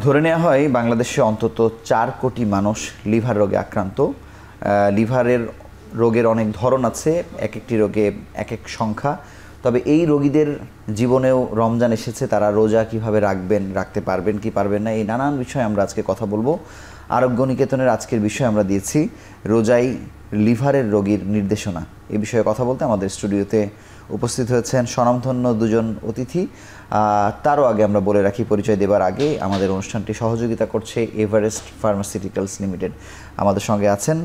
ধরে নেওয়া হয় বাংলাদেশে অন্তত 4 কোটি মানুষ লিভার রোগে আক্রান্ত। লিভারের রোগের অনেক ধরন আছে, এক একটি রোগে এক এক সংখ্যা। তবে এই রোগীদের জীবনেও রমজান এসেছে, তারা রোজা কিভাবে রাখতে পারবেন কি পারবেন না, এই নানান বিষয়ে আমরা আজকে কথা বলবো। আরোগ্য নিকেতনের আজকের বিষয় আমরা দিয়েছি রোজাই লিভারের রোগীর নির্দেশনা। এই বিষয়ে কথা বলতে আমাদের স্টুডিওতে উপস্থিত হয়েছেন স্বনামধন্য দুজন অতিথি। তারও আগে আমরা বলে রাখি, পরিচয় দেবার আগে আমাদের অনুষ্ঠানটি সহযোগিতা করছে এভারেস্ট ফার্মাসিউটিক্যালস লিমিটেড। আমাদের সঙ্গে আছেন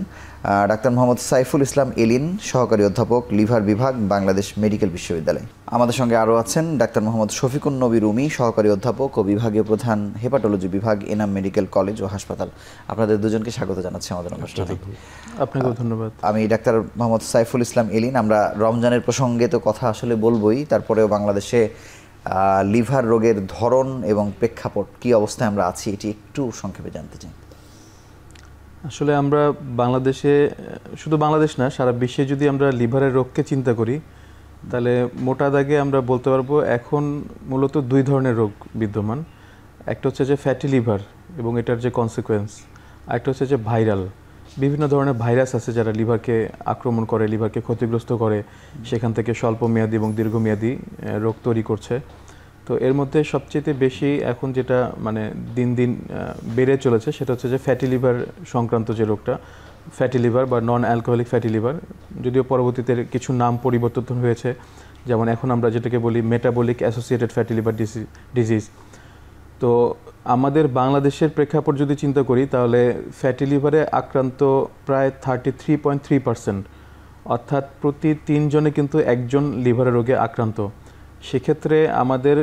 ডাক্তার মোহাম্মদ সাইফুল ইসলাম এলিন, সহকারী অধ্যাপক, লিভার বিভাগ, বাংলাদেশ মেডিকেল বিশ্ববিদ্যালয়। আমাদের সঙ্গে আরও আছেন ডাক্তার মোহাম্মদ শফিকুন নবী রুমি, সহকারী অধ্যাপক ও বিভাগীয় প্রধান, হেপাটোলজি বিভাগ, এনাম মেডিকেল কলেজ ও হাসপাতাল। আপনাদের দুজনকে স্বাগত জানাচ্ছি আমাদের অনুষ্ঠানে। আপনাকেও ধন্যবাদ। আমি ডাক্তার মোহাম্মদ সাইফুল ইসলাম এলিন। আমরা রমজানের প্রসঙ্গে তো কথা আসলে বলবোই, তারপরেও বাংলাদেশে লিভার রোগের ধরন এবং প্রেক্ষাপট কী অবস্থায় আমরা আছি এটি একটু সংক্ষেপে জানতে চাই। আসলে আমরা বাংলাদেশে, শুধু বাংলাদেশ না, সারা বিশ্বে যদি আমরা লিভারের রোগকে চিন্তা করি তাহলে মোটা দাগে আমরা বলতে পারবো এখন মূলত দুই ধরনের রোগ বিদ্যমান। একটা হচ্ছে যে ফ্যাটি লিভার এবং এটার যে কনসিকুয়েন্স, আরেকটা হচ্ছে যে ভাইরাল। বিভিন্ন ধরনের ভাইরাস আছে যারা লিভারকে আক্রমণ করে, লিভারকে ক্ষতিগ্রস্ত করে, সেখান থেকে স্বল্পমেয়াদী এবং দীর্ঘমেয়াদী রোগ তৈরি করছে। তো এর মধ্যে সবচেয়ে বেশি এখন যেটা মানে দিন দিন বেড়ে চলেছে সেটা হচ্ছে যে ফ্যাটি লিভার সংক্রান্ত যে রোগটা, ফ্যাটি লিভার বা নন অ্যালকোহলিক ফ্যাটি লিভার। যদিও পরবর্তীতে কিছু নাম পরিবর্তন হয়েছে, যেমন এখন আমরা যেটাকে বলি metabolic associated fatty liver disease. তো আমাদের বাংলাদেশের প্রেক্ষাপট যদি চিন্তা করি তাহলে ফ্যাটি লিভারে আক্রান্ত প্রায় 33.3%, অর্থাৎ প্রতি 3 জনে কিন্তু একজন লিভারের রোগে আক্রান্ত। সেক্ষেত্রে আমাদের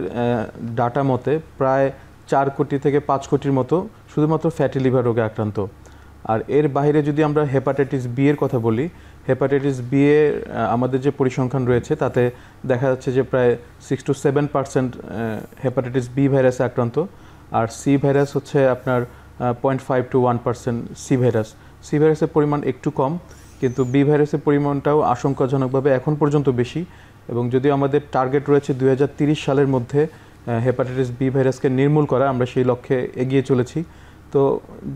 ডাটা মতে প্রায় 4 কোটি থেকে 5 কোটির মতো শুধুমাত্র ফ্যাটি লিভার রোগে আক্রান্ত। আর এর বাইরে যদি আমরা হেপাটাইটিস বি এর কথা বলি, হেপাটাইটিস বি এ আমাদের যে পরিসংখ্যান রয়েছে তাতে দেখা যাচ্ছে যে প্রায় 6 to 7% হেপাটাইটিস বি ভাইরাসে আক্রান্ত। আর সি ভাইরাস হচ্ছে আপনার 0.5 to 1% সি ভাইরাস। সি ভাইরাসের পরিমাণ একটু কম, কিন্তু বি ভাইরাসের পরিমাণটাও আশঙ্কাজনকভাবে এখন পর্যন্ত বেশি। এবং যদিও আমাদের টার্গেট রয়েছে 2030 সালের মধ্যে হেপাটাইটিস বি ভাইরাসকে নির্মূল করা, আমরা সেই লক্ষ্যে এগিয়ে চলেছি। তো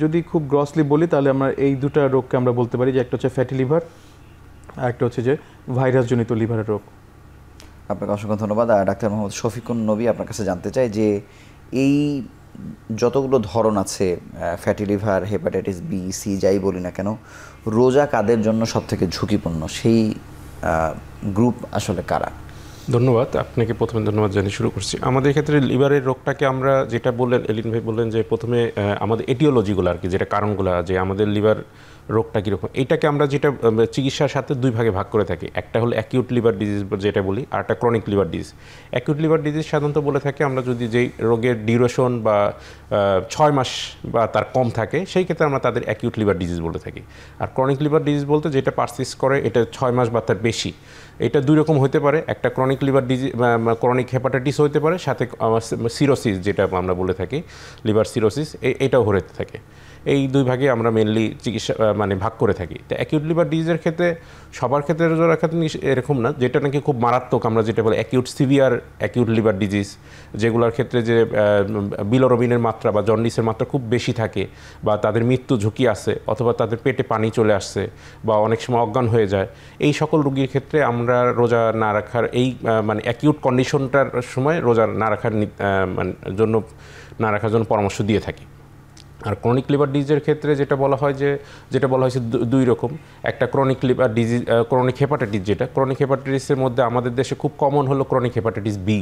যদি খুব গ্রসলি বলি তাহলে আমরা এই দুটো রোগকে আমরা বলতে পারি যে একটা হচ্ছে ফ্যাটি লিভার আর একটা হচ্ছে যে ভাইরাসজনিত লিভারের রোগ। আপনাকে অসংখ্য ধন্যবাদ। ডাক্তার মোহাম্মদ শফিকুন নবী, আপনার কাছে জানতে চাই যে এই যতগুলো ধরন আছে fatty liver, hepatitis B, C, যাই বলি না কেন, রোজা কাদের জন্য সবথেকে ঝুঁকিপূর্ণ, সেই গ্রুপ আসলে কারা? ধন্যবাদ। আপনাকে প্রথমে ধন্যবাদ জানিয়ে শুরু করছি। আমাদের ক্ষেত্রে লিভারের রোগটাকে আমরা যেটা বললেন, এলিন ভাই বললেন যে প্রথমে আমাদের এটিওলজিগুলো আর কি, যেটা কারণগুলো যে আমাদের লিভার রোগটা কীরকম, এইটাকে আমরা যেটা চিকিৎসার সাথে দুই ভাগে ভাগ করে থাকি। একটা হলো অ্যাকিউট লিভার ডিজিজ যেটা বলি, আর একটা chronic liver disease. Acute liver disease সাধারণত বলে থাকি আমরা যদি যেই রোগের ডিউরেশন বা 6 মাস বা তার কম থাকে সেই ক্ষেত্রে আমরা তাদের অ্যাকিউট লিভার ডিজিজ বলে থাকি। আর ক্রনিক লিভার ডিজিজ বলতে যেটা পারসিস্ট করে, এটা 6 মাস বা তার বেশি। এটা দুই রকম হতে পারে, একটা chronic liver disease, chronic hepatitis হতে পারে, সাথে সিরোসিস যেটা আমরা বলে থাকি, লিভার সিরোসিস, এটাও হতে থাকে। এই দুই ভাগে আমরা মেনলি চিকিৎসা মানে ভাগ করে থাকি। তো অ্যাকিউট লিভার ডিজিজের ক্ষেত্রে সবার ক্ষেত্রে রোজা রাখা এরকম না, যেটা নাকি খুব মারাত্মক আমরা যেটা বলি acute severe acute liver disease, যেগুলোর ক্ষেত্রে যে বিলিরুবিনের মাত্রা বা জন্ডিসের মাত্রা খুব বেশি থাকে, বা তাদের মৃত্যু ঝুঁকি আছে, অথবা তাদের পেটে পানি চলে আসছে, বা অনেক সময় অজ্ঞান হয়ে যায়, এই সকল রোগীর ক্ষেত্রে আমরা রোজা না রাখার এই মানে অ্যাকিউট কন্ডিশনটার সময় রোজা না রাখার জন্য পরামর্শ দিয়ে থাকি। আর ক্রনিক লিভার ডিজিজের ক্ষেত্রে যেটা বলা হয়েছে দুই রকম। একটা chronic liver disease, chronic hepatitis, যেটা ক্রনিক হেপাটাইটিসের মধ্যে আমাদের দেশে খুব কমন হলো chronic hepatitis B.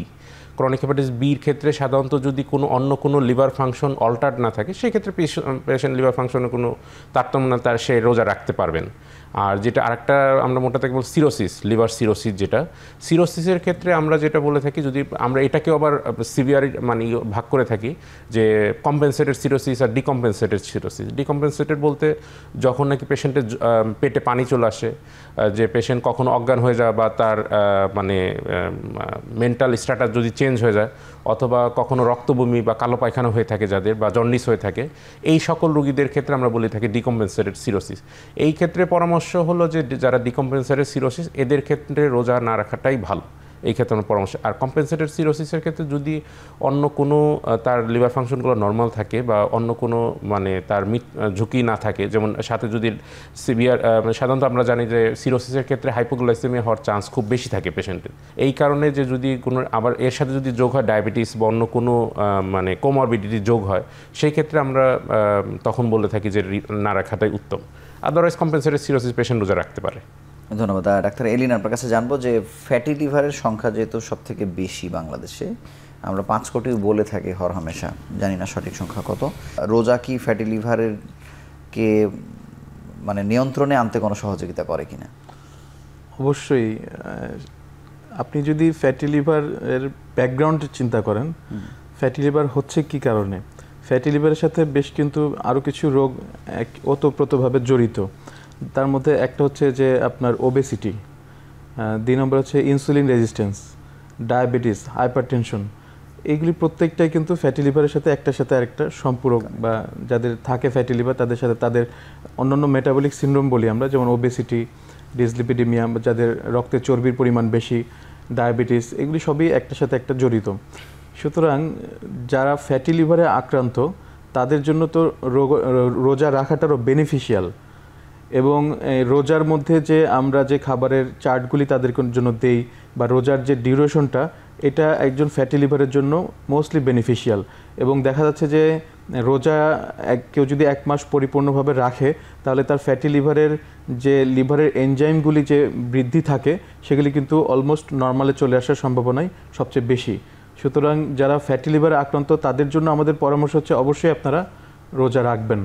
Chronic hepatitis বির ক্ষেত্রে সাধারণত যদি অন্য কোনো লিভার ফাংশন অল্টার্ড না থাকে, সেক্ষেত্রে পেশেন্ট লিভার ফাংশনে কোনো তারতম্য না, তার সে রোজা রাখতে পারবেন। আর যেটা আরেকটা আমরা মোটা থেকে বল সিরোসিস, লিভার সিরোসিস, যেটা সিরোসিসের ক্ষেত্রে আমরা যেটা বলে থাকি, যদি আমরা এটাকেও আবার সিভিয়ার মানে ভাগ করে থাকি যে কম্পেনসেটেড সিরোসিস আর ডিকম্পেনসেটেড সিরোসিস। ডিকম্পেনসেটেড বলতে যখন নাকি পেশেন্টের পেটে পানি চলে আসে, যে পেশেন্ট কখনো অজ্ঞান হয়ে যায়, বা তার মানে মেন্টাল স্ট্যাটাস যদি চেঞ্জ হয়ে যায়, অথবা কখনো রক্তবমি বা কালো পায়খানা হয়ে থাকে যাদের, বা জন্ডিস হয়ে থাকে, এই সকল রোগীদের ক্ষেত্রে আমরা বলে থাকি ডিকম্পেনসেটেড সিরোসিস। এই ক্ষেত্রে পরামর্শ হলো যে যারা ডিকম্পেনসেটেড সিরোসিস, এদের ক্ষেত্রে রোজা না রাখাটাই ভালো। এই ক্ষেত্রে আমার পরামর্শ। আর কম্পেনসেটেড সিরোসিসের ক্ষেত্রে যদি অন্য কোনো তার লিভার ফাংশনগুলো নর্মাল থাকে বা অন্য কোনো মানে তার ঝুঁকি না থাকে, যেমন সাথে যদি সিভিয়ার, সাধারণত আমরা জানি যে সিরোসিসের ক্ষেত্রে হাইপোগ্লাইসেমিয়া হওয়ার চান্স খুব বেশি থাকে পেশেন্টের। এই কারণে যে যদি কোনো আবার এর সাথে যদি যোগ হয় ডায়াবেটিস বা অন্য কোনো মানে কোমরবিডিটি যোগ হয়, সেই ক্ষেত্রে আমরা তখন বলে থাকি যে না রাখাটাই উত্তম। আদারওয়াইজ কম্পেনসেটেড সিরোসিস পেশেন্ট রোজা রাখতে পারে। ধন্যবাদ। ডাক্তার এলিন, আপনার কাছে জানবো যে ফ্যাটি লিভারের সংখ্যা যেহেতু সব থেকে বেশি বাংলাদেশে, আমরা 5 কোটি বলে থাকি হরহামেশা, জানি না সঠিক সংখ্যা কত। রোজা কি ফ্যাটি লিভারের কে মানে নিয়ন্ত্রণে আনতে কোনো সহযোগিতা করে কিনা? অবশ্যই। আপনি যদি ফ্যাটি লিভারের ব্যাকগ্রাউন্ড চিন্তা করেন, ফ্যাটি লিভার হচ্ছে কি কারণে, ফ্যাটি লিভারের সাথে বেশ কিন্তু আরও কিছু রোগ ওতপ্রোতভাবে জড়িত। তার মধ্যে একটা হচ্ছে যে আপনার ওবেসিটি, 2 নম্বর হচ্ছে ইনসুলিন রেজিস্ট্যান্স, ডায়াবেটিস, হাইপারটেনশন। এইগুলি প্রত্যেকটাই কিন্তু ফ্যাটি লিভারের সাথে একটার সাথে আরেকটা সম্পূরক, বা যাদের থাকে ফ্যাটি লিভার তাদের সাথে তাদের অন্যান্য মেটাবলিক সিনড্রোম বলি আমরা, যেমন ওবেসিটি, ডিসলিপিডিমিয়া, যাদের রক্তে চর্বির পরিমাণ বেশি, ডায়াবেটিস, এগুলি সবই একটার সাথে একটা জড়িত। সুতরাং যারা ফ্যাটি লিভারে আক্রান্ত তাদের জন্য তো রোজা রাখাটারও বেনিফিশিয়াল। এবং রোজার মধ্যে যে আমরা যে খাবারের চার্টগুলি তাদের জন্য দেই বা রোজার যে ডিউরেশনটা, এটা একজন ফ্যাটি লিভারের জন্য মোস্টলি বেনিফিশিয়াল। এবং দেখা যাচ্ছে যে রোজা কেউ যদি 1 মাস পরিপূর্ণভাবে রাখে, তাহলে তার ফ্যাটি লিভারের যে লিভারের এনজাইমগুলি যে বৃদ্ধি থাকে সেগুলি কিন্তু অলমোস্ট নর্মালে চলে আসার সম্ভাবনাই সবচেয়ে বেশি। সুতরাং যারা ফ্যাটি লিভারে আক্রান্ত তাদের জন্য আমাদের পরামর্শ হচ্ছে অবশ্যই আপনারা রোজা রাখবেন,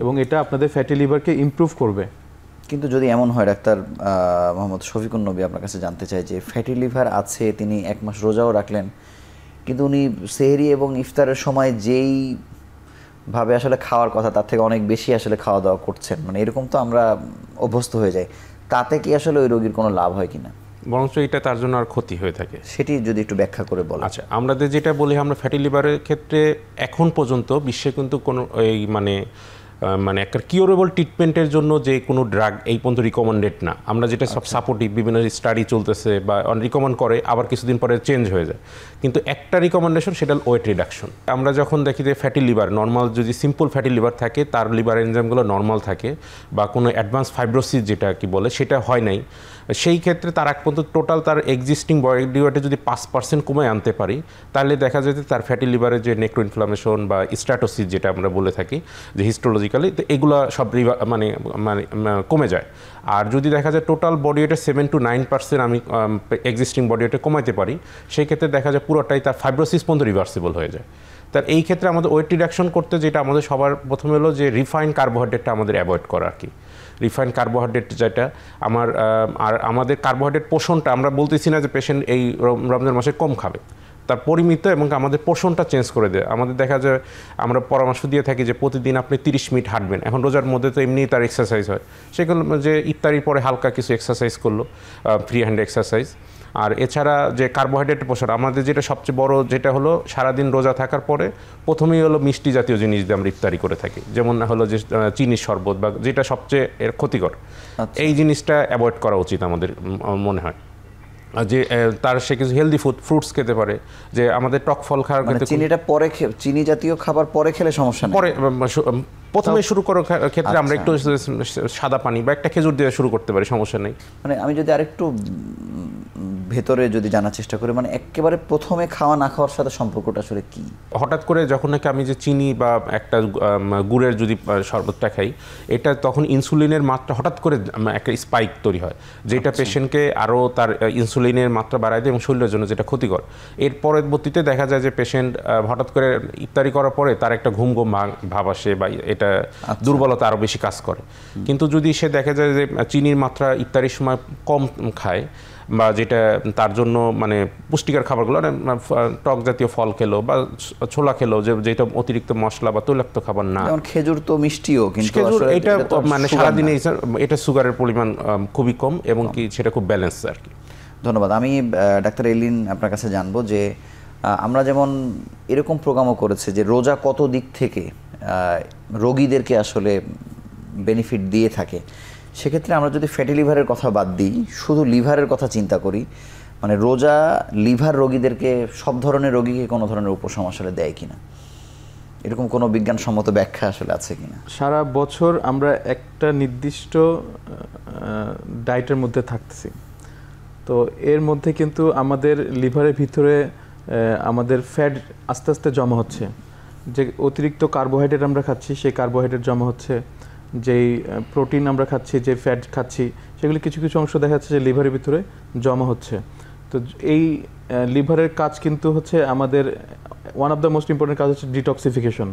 এবং এটা আপনাদের ফ্যাটি লিভারকে ইমপ্রুভ করবে। কিন্তু যদি এমন হয় ডাক্তার মোহাম্মদ শফিকুন নবী, আপনার কাছে জানতে চাই যে ফ্যাটি লিভার আছে, তিনি 1 মাস রোজাও রাখলেন, কিন্তু উনি সেহরি এবং ইফতারের সময় যেই ভাবে আসলে খাওয়ার কথা তার থেকে অনেক বেশি আসলে খাওয়া দাওয়া করছেন, মানে এরকম তো আমরা অভ্যস্ত হয়ে যাই, তাতে কি আসলে ওই রোগীর কোনো লাভ হয় কিনা? বরঞ্চ এটা তার জন্য আর ক্ষতি হয়ে থাকে। সেটি যদি একটু ব্যাখ্যা করে বলেন। আচ্ছা, আমাদের যেটা বলি, আমরা ফ্যাটি লিভারের ক্ষেত্রে এখন পর্যন্ত বিশ্বে কিন্তু কোনো এই মানে একটা কিউরেবল ট্রিটমেন্টের জন্য যে কোনো ড্রাগ এই পর্যন্ত রিকমেন্ডেড না। আমরা যেটা সব সাপোর্টিভ বিভিন্ন স্টাডি চলতেছে বা রিকমেন্ড করে, আবার কিছুদিন পরে চেঞ্জ হয়ে যায়, কিন্তু একটা রিকমেন্ডেশন, সেটা ওয়েট রিডাকশন। আমরা যখন দেখি যে ফ্যাটি লিভার নর্মাল, যদি সিম্পল ফ্যাটি লিভার থাকে, তার লিভার এনজাইমগুলো নর্মাল থাকে, বা কোনো অ্যাডভান্স ফাইব্রোসিস যেটা কি বলে সেটা হয় নাই, সেই ক্ষেত্রে তার এক পর্যন্ত টোটাল তার এক্সিস্টিং বডি ওয়েটে যদি 5% কমে আনতে পারি, তাহলে দেখা যায় যে তার ফ্যাটি লিভারের যে নেক্রো ইনফ্লামেশন বা স্ট্যাটোসিস যেটা আমরা বলে থাকি যে হিস্টোলজিক্যালি, তো এগুলো সব মানে মানে কমে যায়। আর যদি দেখা যায় টোটাল বডি ওয়েটে 7 to 9% আমি এক্সিস্টিং বডি ওয়েটে কমাতে পারি, সেই ক্ষেত্রে দেখা যায় পুরোটাই তার ফাইব্রোসিস পর্যন্ত রিভার্সিবল হয়ে যায়। তার এই ক্ষেত্রে আমাদের ওয়েট রিডাকশন করতে যেটা আমাদের সবার প্রথমে হলো যে রিফাইন্ড কার্বোহাইড্রেটটা আমাদের অ্যাভয়েড করা আর কি। রিফাইন্ড কার্বোহাইড্রেট যেটা আর আমাদের কার্বোহাইড্রেট পোষণটা, আমরা বলতেছি না যে পেশেন্ট এই রমজান মাসে কম খাবে, তার পরিমিত এবং আমাদের পোষণটা চেঞ্জ করে দেয়। আমাদের দেখা যায় আমরা পরামর্শ দিয়ে থাকি যে প্রতিদিন আপনি 30 মিনিট হাঁটবেন। এখন রোজার মধ্যে তো এমনিই তার এক্সারসাইজ হয়, সেগুলো যে ইফতারির পরে হালকা কিছু এক্সারসাইজ করলো, ফ্রি হ্যান্ড এক্সারসাইজ। আর এছাড়া যে কার্বোহাইড্রেটের পোষণ, আমাদের যেটা সবচেয়ে বড় যেটা হলো সারাদিন রোজা থাকার পরে প্রথমেই হলো মিষ্টি জাতীয় জিনিস দিয়ে আমরা ইফতারি করে থাকি, যেমন হলো যে চিনির শরবত বা যেটা সবচেয়ে ক্ষতিকর, এই জিনিসটা অ্যাভয়েড করা উচিত আমাদের মনে হয়। যে তার সে কিছু হেলদি ফ্রুটস খেতে পারে, যে আমাদের টক ফল খাওয়ার ক্ষেত্রে চিনিটা পরে, চিনি জাতীয় খাবার পরে খেলে সমস্যা নেই, পরে প্রথমে শুরু করার ক্ষেত্রে আমরা একটু সাদা পানি বা একটা খেজুর দিয়ে শুরু করতে পারি, সমস্যা নেই। মানে আমি যদি আরেকটু ভেতরে যদি জানার চেষ্টা করি, মানে একেবারে প্রথমে খাওয়া না খাওয়ার সাথে সম্পর্কটা আসলে কি? হঠাৎ করে যখন নাকি আমি যে চিনি বা একটা গুড়ের যদি শরবতটা খাই, এটা তখন ইনসুলিনের মাত্রা হঠাৎ করে একটা স্পাইক তৈরি হয়, যেটা পেশেন্টকে আরও তার ইনসুলিনের মাত্রা বাড়ায় দেয় এবং শরীরের জন্য যেটা ক্ষতিকর। এর পরবর্তীতে দেখা যায় যে পেশেন্ট হঠাৎ করে ইফতারি করার পরে তার একটা ঘুম ঘুম ভাব আসে বা এটা দুর্বলতা আরও বেশি কাজ করে। কিন্তু যদি সে দেখা যায় যে চিনির মাত্রা ইফতারির সময় কম খায়, বা যেটা তার জন্য মানে পুষ্টিকর খাবারগুলো, টক জাতীয় ফল খেলো বা ছোলা খেলো, যেটা অতিরিক্ত মশলা বা তৈলাক্ত খাবার না। যেমন খেজুর তো মিষ্টিও, কিন্তু খেজুর এটা মানে সারাদিনে এটা সুগারের পরিমাণ খুবই কম এবং কি সেটা খুব ব্যালেন্স আর কি। ধন্যবাদ। আমি ডাক্তার এলিন আপনার কাছে জানবো যে আমরা যেমন এরকম প্রোগ্রামও করেছে যে রোজা কত দিক থেকে রোগীদেরকে আসলে বেনিফিট দিয়ে থাকে, সেক্ষেত্রে আমরা যদি ফ্যাটি লিভারের কথা বাদ দিই, শুধু লিভারের কথা চিন্তা করি, মানে রোজা লিভার রোগীদেরকে সব ধরনের রোগীকে কোনো ধরনের উপশম আসলে দেয় কিনা, এরকম কোনো বিজ্ঞানসম্মত ব্যাখ্যা আসলে আছে কিনা? সারা বছর আমরা একটা নির্দিষ্ট ডায়েটের মধ্যে থাকতেছি, তো এর মধ্যে কিন্তু আমাদের লিভারের ভিতরে আমাদের ফ্যাট আস্তে আস্তে জমা হচ্ছে, যে অতিরিক্ত কার্বোহাইড্রেট আমরা খাচ্ছি সেই কার্বোহাইড্রেট জমা হচ্ছে, যেই প্রোটিন আমরা খাচ্ছি, যে ফ্যাট খাচ্ছি, সেগুলি কিছু কিছু অংশ দেখা যাচ্ছে যে লিভারের ভিতরে জমা হচ্ছে। তো এই লিভারের কাজ কিন্তু হচ্ছে আমাদের one of the most important কাজ হচ্ছে ডিটক্সিফিকেশন।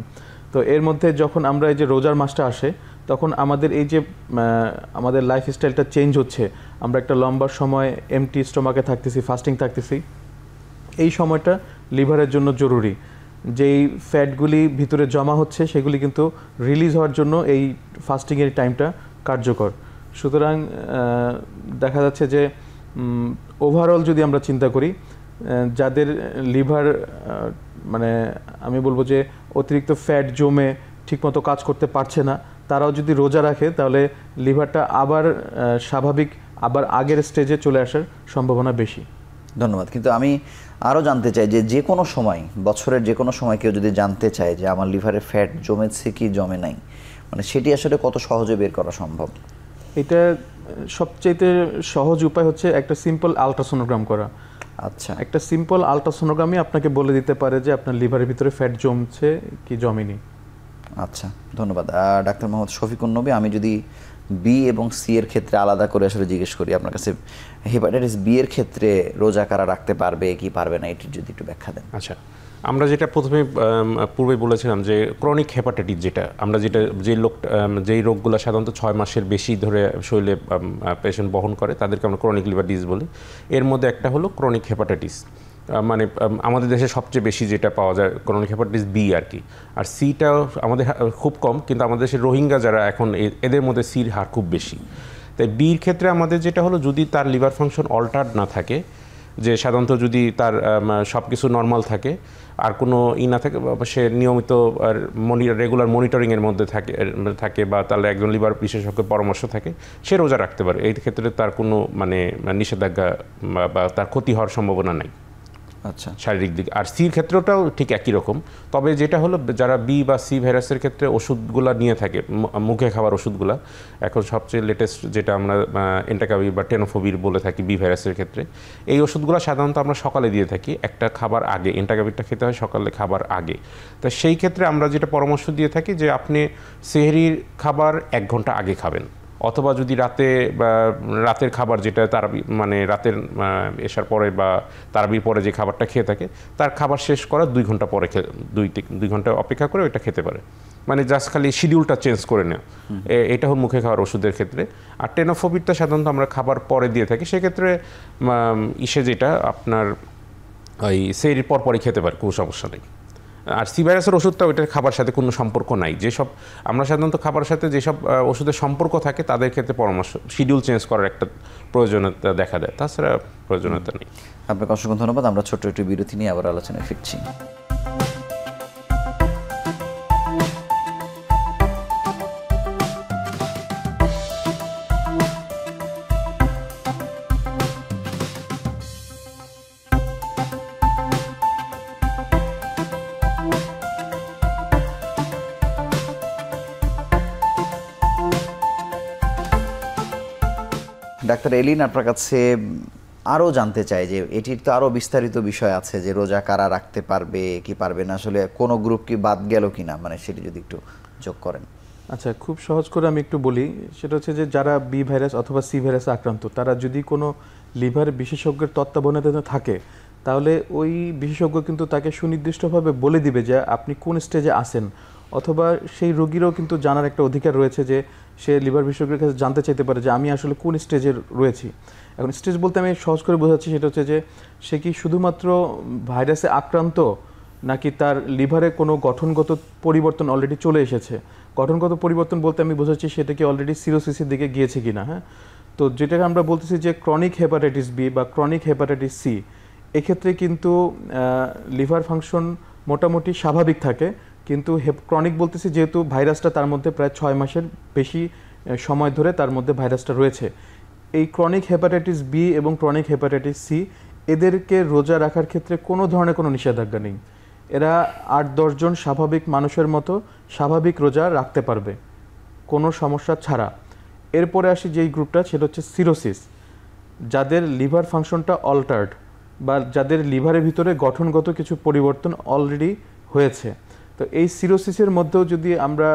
তো এর মধ্যে যখন আমরা এই যে রোজার মাসটা আসে, তখন আমাদের এই যে আমাদের লাইফস্টাইলটা চেঞ্জ হচ্ছে, আমরা একটা লম্বা সময় এমটি স্টোমাকে থাকতেছি, ফাস্টিং থাকতেছি, এই সময়টা লিভারের জন্য জরুরি। যেই ফ্যাটগুলি ভিতরে জমা হচ্ছে সেগুলি কিন্তু রিলিজ হওয়ার জন্য এই ফাস্টিংয়ের টাইমটা কার্যকর। সুতরাং দেখা যাচ্ছে যে ওভারঅল যদি আমরা চিন্তা করি, যাদের লিভার মানে আমি বলবো যে অতিরিক্ত ফ্যাট জমে ঠিকমতো কাজ করতে পারছে না, তারাও যদি রোজা রাখে তাহলে লিভারটা আবার স্বাভাবিক, আবার আগের স্টেজে চলে আসার সম্ভাবনা বেশি। ধন্যবাদ। কিন্তু আমি আরও জানতে চাই যে কোনো সময়, বছরের যে কোনো সময় কেউ যদি জানতে চায় যে আমার লিভারে ফ্যাট জমেছে কি জমে নাই, মানে সেটি আসলে কত সহজে বের করা সম্ভব? এটা সবচেয়ে সহজ উপায় হচ্ছে একটা সিম্পল আলট্রাসোনোগ্রাম করা। আচ্ছা, একটা সিম্পল আলট্রাসোনোগ্রামই আপনাকে বলে দিতে পারে যে আপনার লিভারের ভিতরে ফ্যাট জমছে কি জমেনি। আচ্ছা, ধন্যবাদ। ডাক্তার মোহাম্মদ শফিকুন নবী, আমি যদি বি এবং সি এর ক্ষেত্রে আলাদা করে আসলে জিজ্ঞেস করি আপনার কাছে, হেপাটাইটিস বি এর ক্ষেত্রে রোজা কারা রাখতে পারবে কি পারবে না, এটি যদি একটু ব্যাখ্যা দেন। আচ্ছা, আমরা যেটা প্রথমে পূর্বে বলেছিলাম যে ক্রনিক হেপাটাইটিস, যেটা আমরা যেই রোগগুলো সাধারণত 6 মাসের বেশি ধরে শরীরে পেশেন্ট বহন করে তাদেরকে আমরা ক্রনিক লিভার ডিজিজ বলি। এর মধ্যে একটা হলো ক্রনিক হেপাটাইটিস, মানে আমাদের দেশে সবচেয়ে বেশি যেটা পাওয়া যায় ক্রনিক হেপাটাইটিস বি আর কি। আর সিটাও আমাদের খুব কম, কিন্তু আমাদের দেশের রোহিঙ্গা যারা এখন এদের মধ্যে সির হার খুব বেশি। তাই বির ক্ষেত্রে আমাদের যেটা হলো, যদি তার লিভার ফাংশন অল্টার্ড না থাকে, যে সাধারণত যদি তার সব কিছু নর্মাল থাকে আর কোনো না থাকে, সে নিয়মিত আর রেগুলার মনিটরিংয়ের মধ্যে থাকে বা তাহলে একজন লিভার বিশেষজ্ঞের পরামর্শ থাকে, সে রোজা রাখতে পারে। এই ক্ষেত্রে তার কোনো নিষেধাজ্ঞা বা তার ক্ষতি হওয়ার সম্ভাবনা নাই। আচ্ছা, শারীরিক দিক। আর সির ক্ষেত্রটাও ঠিক একই রকম, তবে যেটা হলো যারা বি বা সি ভাইরাসের ক্ষেত্রে ওষুধগুলো নিয়ে থাকে, মুখে খাবার ওষুধগুলো, এখন সবচেয়ে লেটেস্ট যেটা আমরা এন্টাকাভির বা টেনোফোভির বলে থাকি বি ভাইরাসের ক্ষেত্রে, এই ওষুধগুলো সাধারণত আমরা সকালে দিয়ে থাকি, একটা খাবার আগে। এন্টাকাভিরটা খেতে হয় সকালে খাবার আগে। তো সেই ক্ষেত্রে আমরা যেটা পরামর্শ দিয়ে থাকি যে আপনি সেহরির খাবার 1 ঘন্টা আগে খাবেন, অথবা যদি রাতের খাবার যেটা রাতের এসার পরে বা তারাবির পরে যে খাবারটা খেয়ে থাকে, তার খাবার শেষ করার 2 ঘন্টা পরে 2 ঘন্টা অপেক্ষা করে ওইটা খেতে পারে। মানে জাস্ট খালি শিডিউলটা চেঞ্জ করে নেওয়া, এটা হল মুখে খাওয়ার ওষুধের ক্ষেত্রে। আর টেনোফোভিরটা সাধারণত আমরা খাবার পরে দিয়ে থাকি, সেক্ষেত্রে যেটা আপনার ওই সেহরির পরপরই খেতে পারে, কোনো সমস্যা নেই। আর সি ভাইরাসের ওষুধটা ওইটার খাবার সাথে কোনো সম্পর্ক নাই। যেসব আমরা সাধারণত খাবারের সাথে যেসব ওষুধের সম্পর্ক থাকে তাদের ক্ষেত্রে পরামর্শ শিডিউল চেঞ্জ করার একটা প্রয়োজনীয়তা দেখা দেয়, তাছাড়া প্রয়োজনীয়তা নেই। আপনাকে অসংখ্য ধন্যবাদ। আমরা ছোট্ট একটু বিরতি নিয়ে আবার আলোচনায় ফিরছি। ডাক্তার এলিন, আপনার কাছে আরও জানতে চাই যে এটির তো আরও বিস্তারিত বিষয় আছে, যে রোজা কারা রাখতে পারবে কি পারবে না, আসলে কোনো গ্রুপ কি বাদ গেল কিনা, মানে সেটি যদি একটু যোগ করেন। আচ্ছা, খুব সহজ করে আমি একটু বলি, সেটা হচ্ছে যে যারা বি ভাইরাস অথবা সি ভাইরাসে আক্রান্ত, তারা যদি কোনো লিভার বিশেষজ্ঞের তত্ত্বাবধানে থাকে, তাহলে ওই বিশেষজ্ঞ কিন্তু তাকে সুনির্দিষ্টভাবে বলে দিবে যে আপনি কোন স্টেজে আছেন, অথবা সেই রোগীরও কিন্তু জানার একটা অধিকার রয়েছে যে সে লিভার বিশেষজ্ঞের কাছে জানতে চাইতে পারে যে আমি আসলে কোন স্টেজে রয়েছি। এখন স্টেজ বলতে আমি সহজ করে বোঝাচ্ছি, সেটা হচ্ছে যে সে কি শুধুমাত্র ভাইরাসে আক্রান্ত, নাকি তার লিভারে কোনো গঠনগত পরিবর্তন অলরেডি চলে এসেছে। গঠনগত পরিবর্তন বলতে আমি বোঝাচ্ছি সেটা কি অলরেডি সিরোসিসের দিকে গিয়েছে কিনা। হ্যাঁ, তো যেটাকে আমরা বলতেছি যে ক্রনিক হেপাটাইটিস বি বা ক্রনিক হেপাটাইটিস সি, এক্ষেত্রে কিন্তু লিভার ফাংশন মোটামুটি স্বাভাবিক থাকে, কিন্তু ক্রনিক বলতেছি যেহেতু ভাইরাসটা তার মধ্যে প্রায় 6 মাসের বেশি সময় ধরে তার মধ্যে ভাইরাসটা রয়েছে। এই ক্রনিক হেপাটাইটিস বি এবং ক্রনিক হেপাটাইটিস সি এদেরকে রোজা রাখার ক্ষেত্রে কোনো ধরনের কোনো নিষেধাজ্ঞা নেই। এরা 8-10 জন স্বাভাবিক মানুষের মতো স্বাভাবিক রোজা রাখতে পারবে কোনো সমস্যা ছাড়া। এরপরে আসি যেই গ্রুপটা, সেটা হচ্ছে সিরোসিস, যাদের লিভার ফাংশনটা অল্টার্ড বা যাদের লিভারের ভিতরে গঠনগত কিছু পরিবর্তন অলরেডি হয়েছে। তো এই সিরোসিসের মধ্যেও যদি আমরা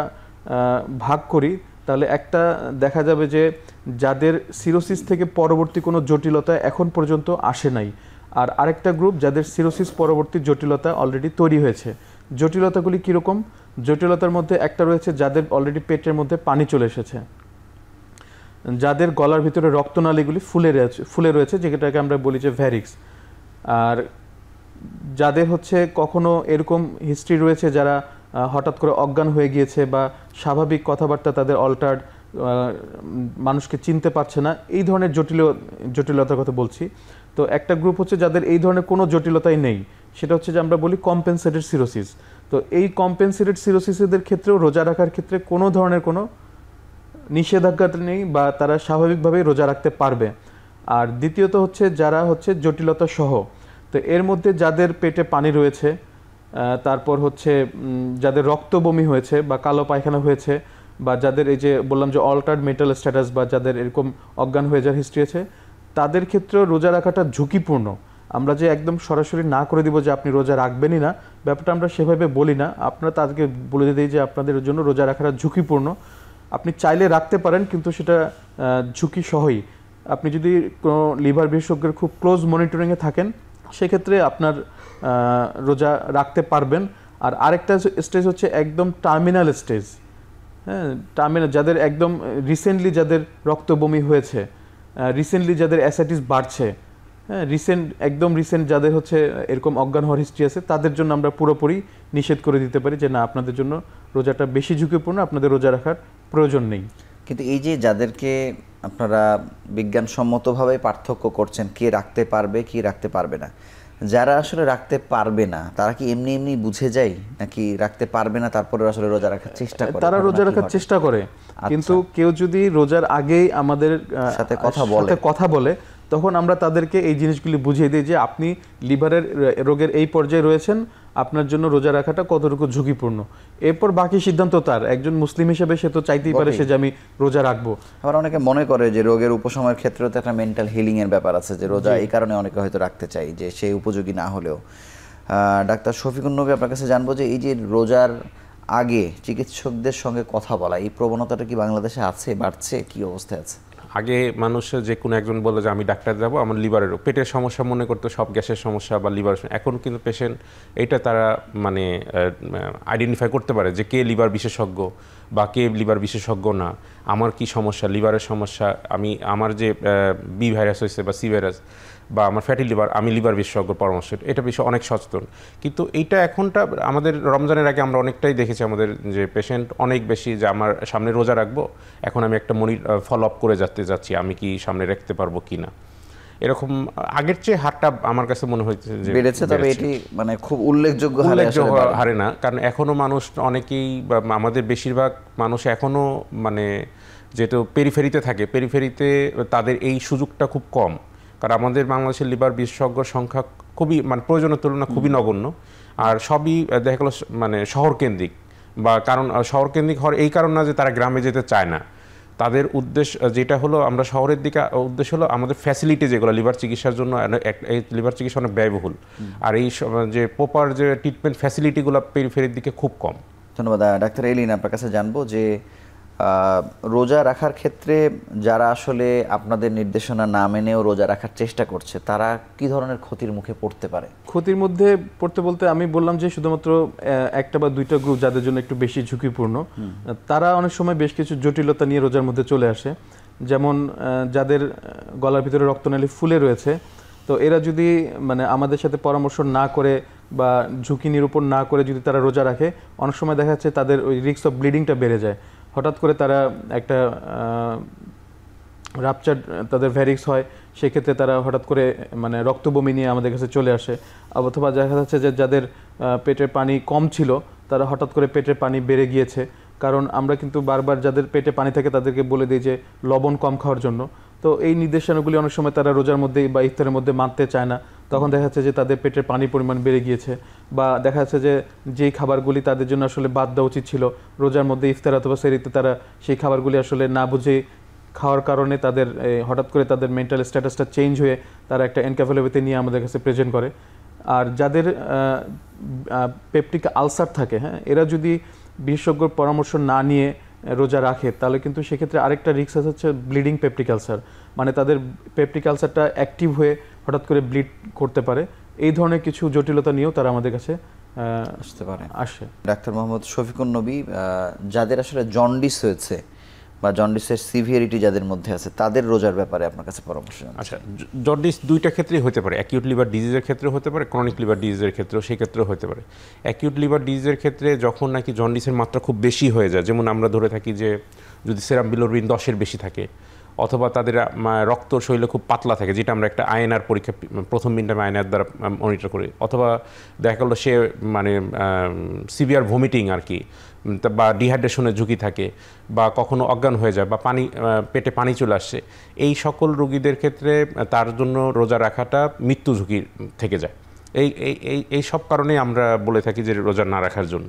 ভাগ করি, তাহলে একটা দেখা যাবে যে যাদের সিরোসিস থেকে পরবর্তী কোনো জটিলতা এখন পর্যন্ত আসে নাই, আর আরেকটা গ্রুপ যাদের সিরোসিস পরবর্তী জটিলতা অলরেডি তৈরি হয়েছে। জটিলতাগুলি কীরকম? জটিলতার মধ্যে একটা রয়েছে যাদের অলরেডি পেটের মধ্যে পানি চলে এসেছে, যাদের গলার ভিতরে রক্তনালীগুলি ফুলে রয়েছে, যেটাকে আমরা বলি যে ভ্যারিক্স, আর যাদের হচ্ছে কখনো এরকম হিস্ট্রি রয়েছে যারা হঠাৎ করে অজ্ঞান হয়ে গিয়েছে বা স্বাভাবিক কথাবার্তা তাদের অল্টার্ড, মানুষকে চিনতে পারছে না, এই ধরনের জটিলতার কথা বলছি। তো একটা গ্রুপ হচ্ছে যাদের এই ধরনের কোনো জটিলতাই নেই, সেটা হচ্ছে যে আমরা বলি কম্পেনসেটেড সিরোসিস। তো এই কম্পেনসেটেড সিরোসিসদের ক্ষেত্রেও রোজা রাখার ক্ষেত্রে কোনো ধরনের কোনো নিষেধাজ্ঞা নেই বা তারা স্বাভাবিকভাবেই রোজা রাখতে পারবে। আর দ্বিতীয়ত হচ্ছে যারা হচ্ছে জটিলতা সহ, তো এর মধ্যে যাদের পেটে পানি রয়েছে, তারপর হচ্ছে যাদের রক্ত বমি হয়েছে বা কালো পায়খানা হয়েছে, বা যাদের এই যে বললাম যে অল্টার্ড মেন্টাল স্ট্যাটাস বা যাদের এরকম অজ্ঞান হয়ে যাওয়ার হিস্ট্রি আছে, তাদের ক্ষেত্রেও রোজা রাখাটা ঝুঁকিপূর্ণ। আমরা যে একদম সরাসরি না করে দিব যে আপনি রোজা রাখবেনই না, ব্যাপারটা আমরা সেভাবে বলি না। আপনারা তাদেরকে বলে দিই যে আপনাদের জন্য রোজা রাখাটা ঝুঁকিপূর্ণ, আপনি চাইলে রাখতে পারেন কিন্তু সেটা ঝুঁকি সহই। আপনি যদি কোনো লিভার বিশেষজ্ঞের খুব ক্লোজ মনিটরিংয়ে থাকেন, সেক্ষেত্রে আপনার রোজা রাখতে পারবেন। আর আরেকটা স্টেজ হচ্ছে একদম টার্মিনাল স্টেজ, হ্যাঁ, টার্মিনাল যাদের একদম রিসেন্টলি যাদের রক্ত বমি হয়েছে, রিসেন্টলি যাদের অ্যাসাইটিস বাড়ছে, হ্যাঁ, একদম রিসেন্ট যাদের হচ্ছে এরকম অজ্ঞান হওয়ার হিস্ট্রি আছে, তাদের জন্য আমরা পুরোপুরি নিষেধ করে দিতে পারি যে না, আপনাদের জন্য রোজাটা বেশি ঝুঁকিপূর্ণ, আপনাদের রোজা রাখার প্রয়োজন নেই। কিন্তু এই যে যাদেরকে আপনারা বিজ্ঞানসম্মতভাবে পার্থক্য করছেন কে রাখতে পারবে কি রাখতে পারবে না, যারা আসলে রাখতে পারবে না তারা কি এমনি এমনি বুঝে যায় নাকি রাখতে পারবে না তারপরে আসলে রোজা রাখার চেষ্টা করে? তারা রোজা রাখার চেষ্টা করে, কিন্তু কেউ যদি রোজার আগেই আমাদের সাথে কথা বলে, তখন আমরা তাদেরকে এই জিনিসগুলি বুঝিয়ে দিই যে আপনি লিভারের রোগের এই পর্যায়ে রয়েছেন, আপনার জন্য রোজা রাখাটা কতটুকু ঝুঁকিপূর্ণ। এরপর বাকি সিদ্ধান্ত তার। একজন মুসলিম হিসেবে সে তো চাইতেই পারে সে যে আমি রোজা রাখবো। আবার অনেকে মনে করে যে রোগের উপশমের ক্ষেত্রেও তো একটা মেন্টাল হিলিং এর ব্যাপার আছে, যে রোজা এই কারণে অনেকে হয়তো রাখতে চাই যে সে উপযোগী না হলেও। ডাক্তার শফিকুন নবী, আপনার কাছে জানবো যে এই যে রোজার আগে চিকিৎসকদের সঙ্গে কথা বলা, এই প্রবণতাটা কি বাংলাদেশে আছে, বাড়ছে, কি অবস্থায় আছে? আগে মানুষ যে কোনো একজন বলে যে আমি ডাক্তার যাবো, আমার লিভারের পেটের সমস্যা মনে করতো, সব গ্যাসের সমস্যা বা লিভার। এখন কিন্তু পেশেন্ট এইটা তারা মানে আইডেন্টিফাই করতে পারে যে কে লিভার বিশেষজ্ঞ বা কে লিভার বিশেষজ্ঞ না, আমার কি সমস্যা, লিভারের সমস্যা, আমার যে বি ভাইরাস হয়েছে বা সি ভাইরাস বা আমার ফ্যাটি লিভার, আমি লিভার বিশেষজ্ঞ পরামর্শ, এটা বিষয়ে অনেক সচেতন। কিন্তু এইটা এখনটা আমাদের রমজানের আগে আমরা অনেকটাই দেখেছি আমাদের যে পেশেন্ট অনেক বেশি যে আমার সামনে রোজা রাখবো, এখন আমি একটা ফলো আপ করে যাচ্ছি আমি কি সামনে রাখতে পারবো কি না, এরকম আগের চেয়ে হারটা আমার কাছে মনে হচ্ছে যে বেড়েছে। তবে এটি মানে খুব উল্লেখযোগ্য হারে না, কারণ এখনো মানুষ অনেকেই বা আমাদের বেশিরভাগ মানুষ এখনো মানে যেহেতু পেরিফেরিতে থাকে, পেরিফেরিতে তাদের এই সুযোগটা খুব কম। কারণ আমাদের বাংলাদেশের লিভার বিশেষজ্ঞর সংখ্যা খুবই মানে প্রয়োজনের তুলনায় খুবই নগণ্য, আর সবই দেখা গেলো মানে শহরকেন্দ্রিক। বা কারণ শহরকেন্দ্রিক হওয়ার এই কারণ না যে তারা গ্রামে যেতে চায় না, তাদের উদ্দেশ্য যেটা হলো আমরা শহরের দিকে উদ্দেশ্য হলো আমাদের ফ্যাসিলিটি যেগুলো লিভার চিকিৎসার জন্য, এই লিভার চিকিৎসা অনেক ব্যয়বহুল, আর এই যে প্রপার যে ট্রিটমেন্ট ফ্যাসিলিটিগুলো পেরিফেরির দিকে খুব কম। ধন্যবাদ। ডাক্তার এলিন, আপনার কাছে জানবো যে রোজা রাখার ক্ষেত্রে যারা আসলে আপনাদের নির্দেশনা না মেনেও রোজা রাখার চেষ্টা করছে, তারা কি ধরনের ক্ষতির মুখে পড়তে পারে? ক্ষতির মধ্যে পড়তে বলতে আমি বললাম যে শুধুমাত্র একটা বা দুইটা গ্রুপ যাদের জন্য একটু বেশি ঝুঁকিপূর্ণ, তারা অনেক সময় বেশ কিছু জটিলতা নিয়ে রোজার মধ্যে চলে আসে। যেমন যাদের গলার ভিতরে রক্তনালী ফুলে রয়েছে, তো এরা যদি মানে আমাদের সাথে পরামর্শ না করে বা ঝুঁকি নিরূপণ না করে যদি তারা রোজা রাখে, অনেক সময় দেখা যাচ্ছে তাদের ওই রিস্ক অফ ব্লিডিংটা বেড়ে যায়। হঠাৎ করে তারা একটা রাপচার তাদের ভ্যারিক্স হয়, সেক্ষেত্রে তারা হঠাৎ করে মানে রক্ত বমি নিয়ে আমাদের কাছে চলে আসে। অথবা দেখা যাচ্ছে যে যাদের পেটের পানি কম ছিল, তারা হঠাৎ করে পেটের পানি বেড়ে গিয়েছে। কারণ আমরা কিন্তু বারবার যাদের পেটে পানি থাকে তাদেরকে বলে দিই যে লবণ কম খাওয়ার জন্য। তো এই নির্দেশনাগুলি অনেক সময় তারা রোজার মধ্যে বা ইফতারের মধ্যে মানতে চায় না, তখন দেখা যাচ্ছে যে তাদের পেটের পানির পরিমাণ বেড়ে গিয়েছে, বা দেখা যাচ্ছে যে যেই খাবারগুলি তাদের জন্য আসলে বাদ দেওয়া উচিত ছিল রোজার মধ্যে ইফতার অথবা সেহরিতে, তারা সেই খাবারগুলি আসলে না বুঝে খাওয়ার কারণে তাদের হঠাৎ করে তাদের মেন্টাল স্ট্যাটাসটা চেঞ্জ হয়ে তারা একটা এনকেফেলোপ্যাথি নিয়ে আমাদের কাছে প্রেজেন্ট করে। আর যাদের পেপটিক আলসার থাকে, হ্যাঁ, এরা যদি বিশেষজ্ঞর পরামর্শ না নিয়ে রোজা রাখে তাহলে কিন্তু সেক্ষেত্রে আরেকটা রিস্ক আছে, হচ্ছে ব্লিডিং পেপটিক আলসার, মানে তাদের পেপটিক আলসারটা অ্যাক্টিভ হয়ে হঠাৎ করে ব্লিড করতে পারে। এই ধরনের কিছু জটিলতা নিয়েও তারা আমাদের কাছে আসতে পারে। আসে। ডাক্তার মোহাম্মদ শফিকুন নবী, যাদের আসলে জন্ডিস হয়েছে বা জন্ডিসের সিভিয়ারিটি যাদের মধ্যে আছে তাদের রোজার ব্যাপারে আপনার কাছে পরামর্শ জানতে চাই। আচ্ছা, জন্ডিস দুইটা ক্ষেত্রেই হতে পারে, অ্যাকিউট লিভার ডিজিজের ক্ষেত্রেও হতে পারে, ক্রনিক লিভার ডিজিজের ক্ষেত্রেও সেই ক্ষেত্রেও হতে পারে। অ্যাকিউট লিভার ডিজিজের ক্ষেত্রে যখন নাকি জন্ডিসের মাত্রা খুব বেশি হয়ে যায়, যেমন আমরা ধরে থাকি যে যদি সেরাম বিলিরুবিন 10-এর বেশি থাকে, অথবা তাদের রক্ত শরীরে খুব পাতলা থাকে, যেটা আমরা একটা আয়নার পরীক্ষা প্রথম মিনিটার আয়নার দ্বারা মনিটর করি, অথবা দেখা গেলো সে মানে সিভিয়ার ভমিটিং আর কি, বা ডিহাইড্রেশনের ঝুঁকি থাকে, বা কখনো অজ্ঞান হয়ে যায়, বা পেটে পানি চলে আসছে, এই সকল রোগীদের ক্ষেত্রে তার জন্য রোজা রাখাটা মৃত্যু ঝুঁকি থেকে যায়। এই সব কারণেই আমরা বলে থাকি যে রোজা না রাখার জন্য।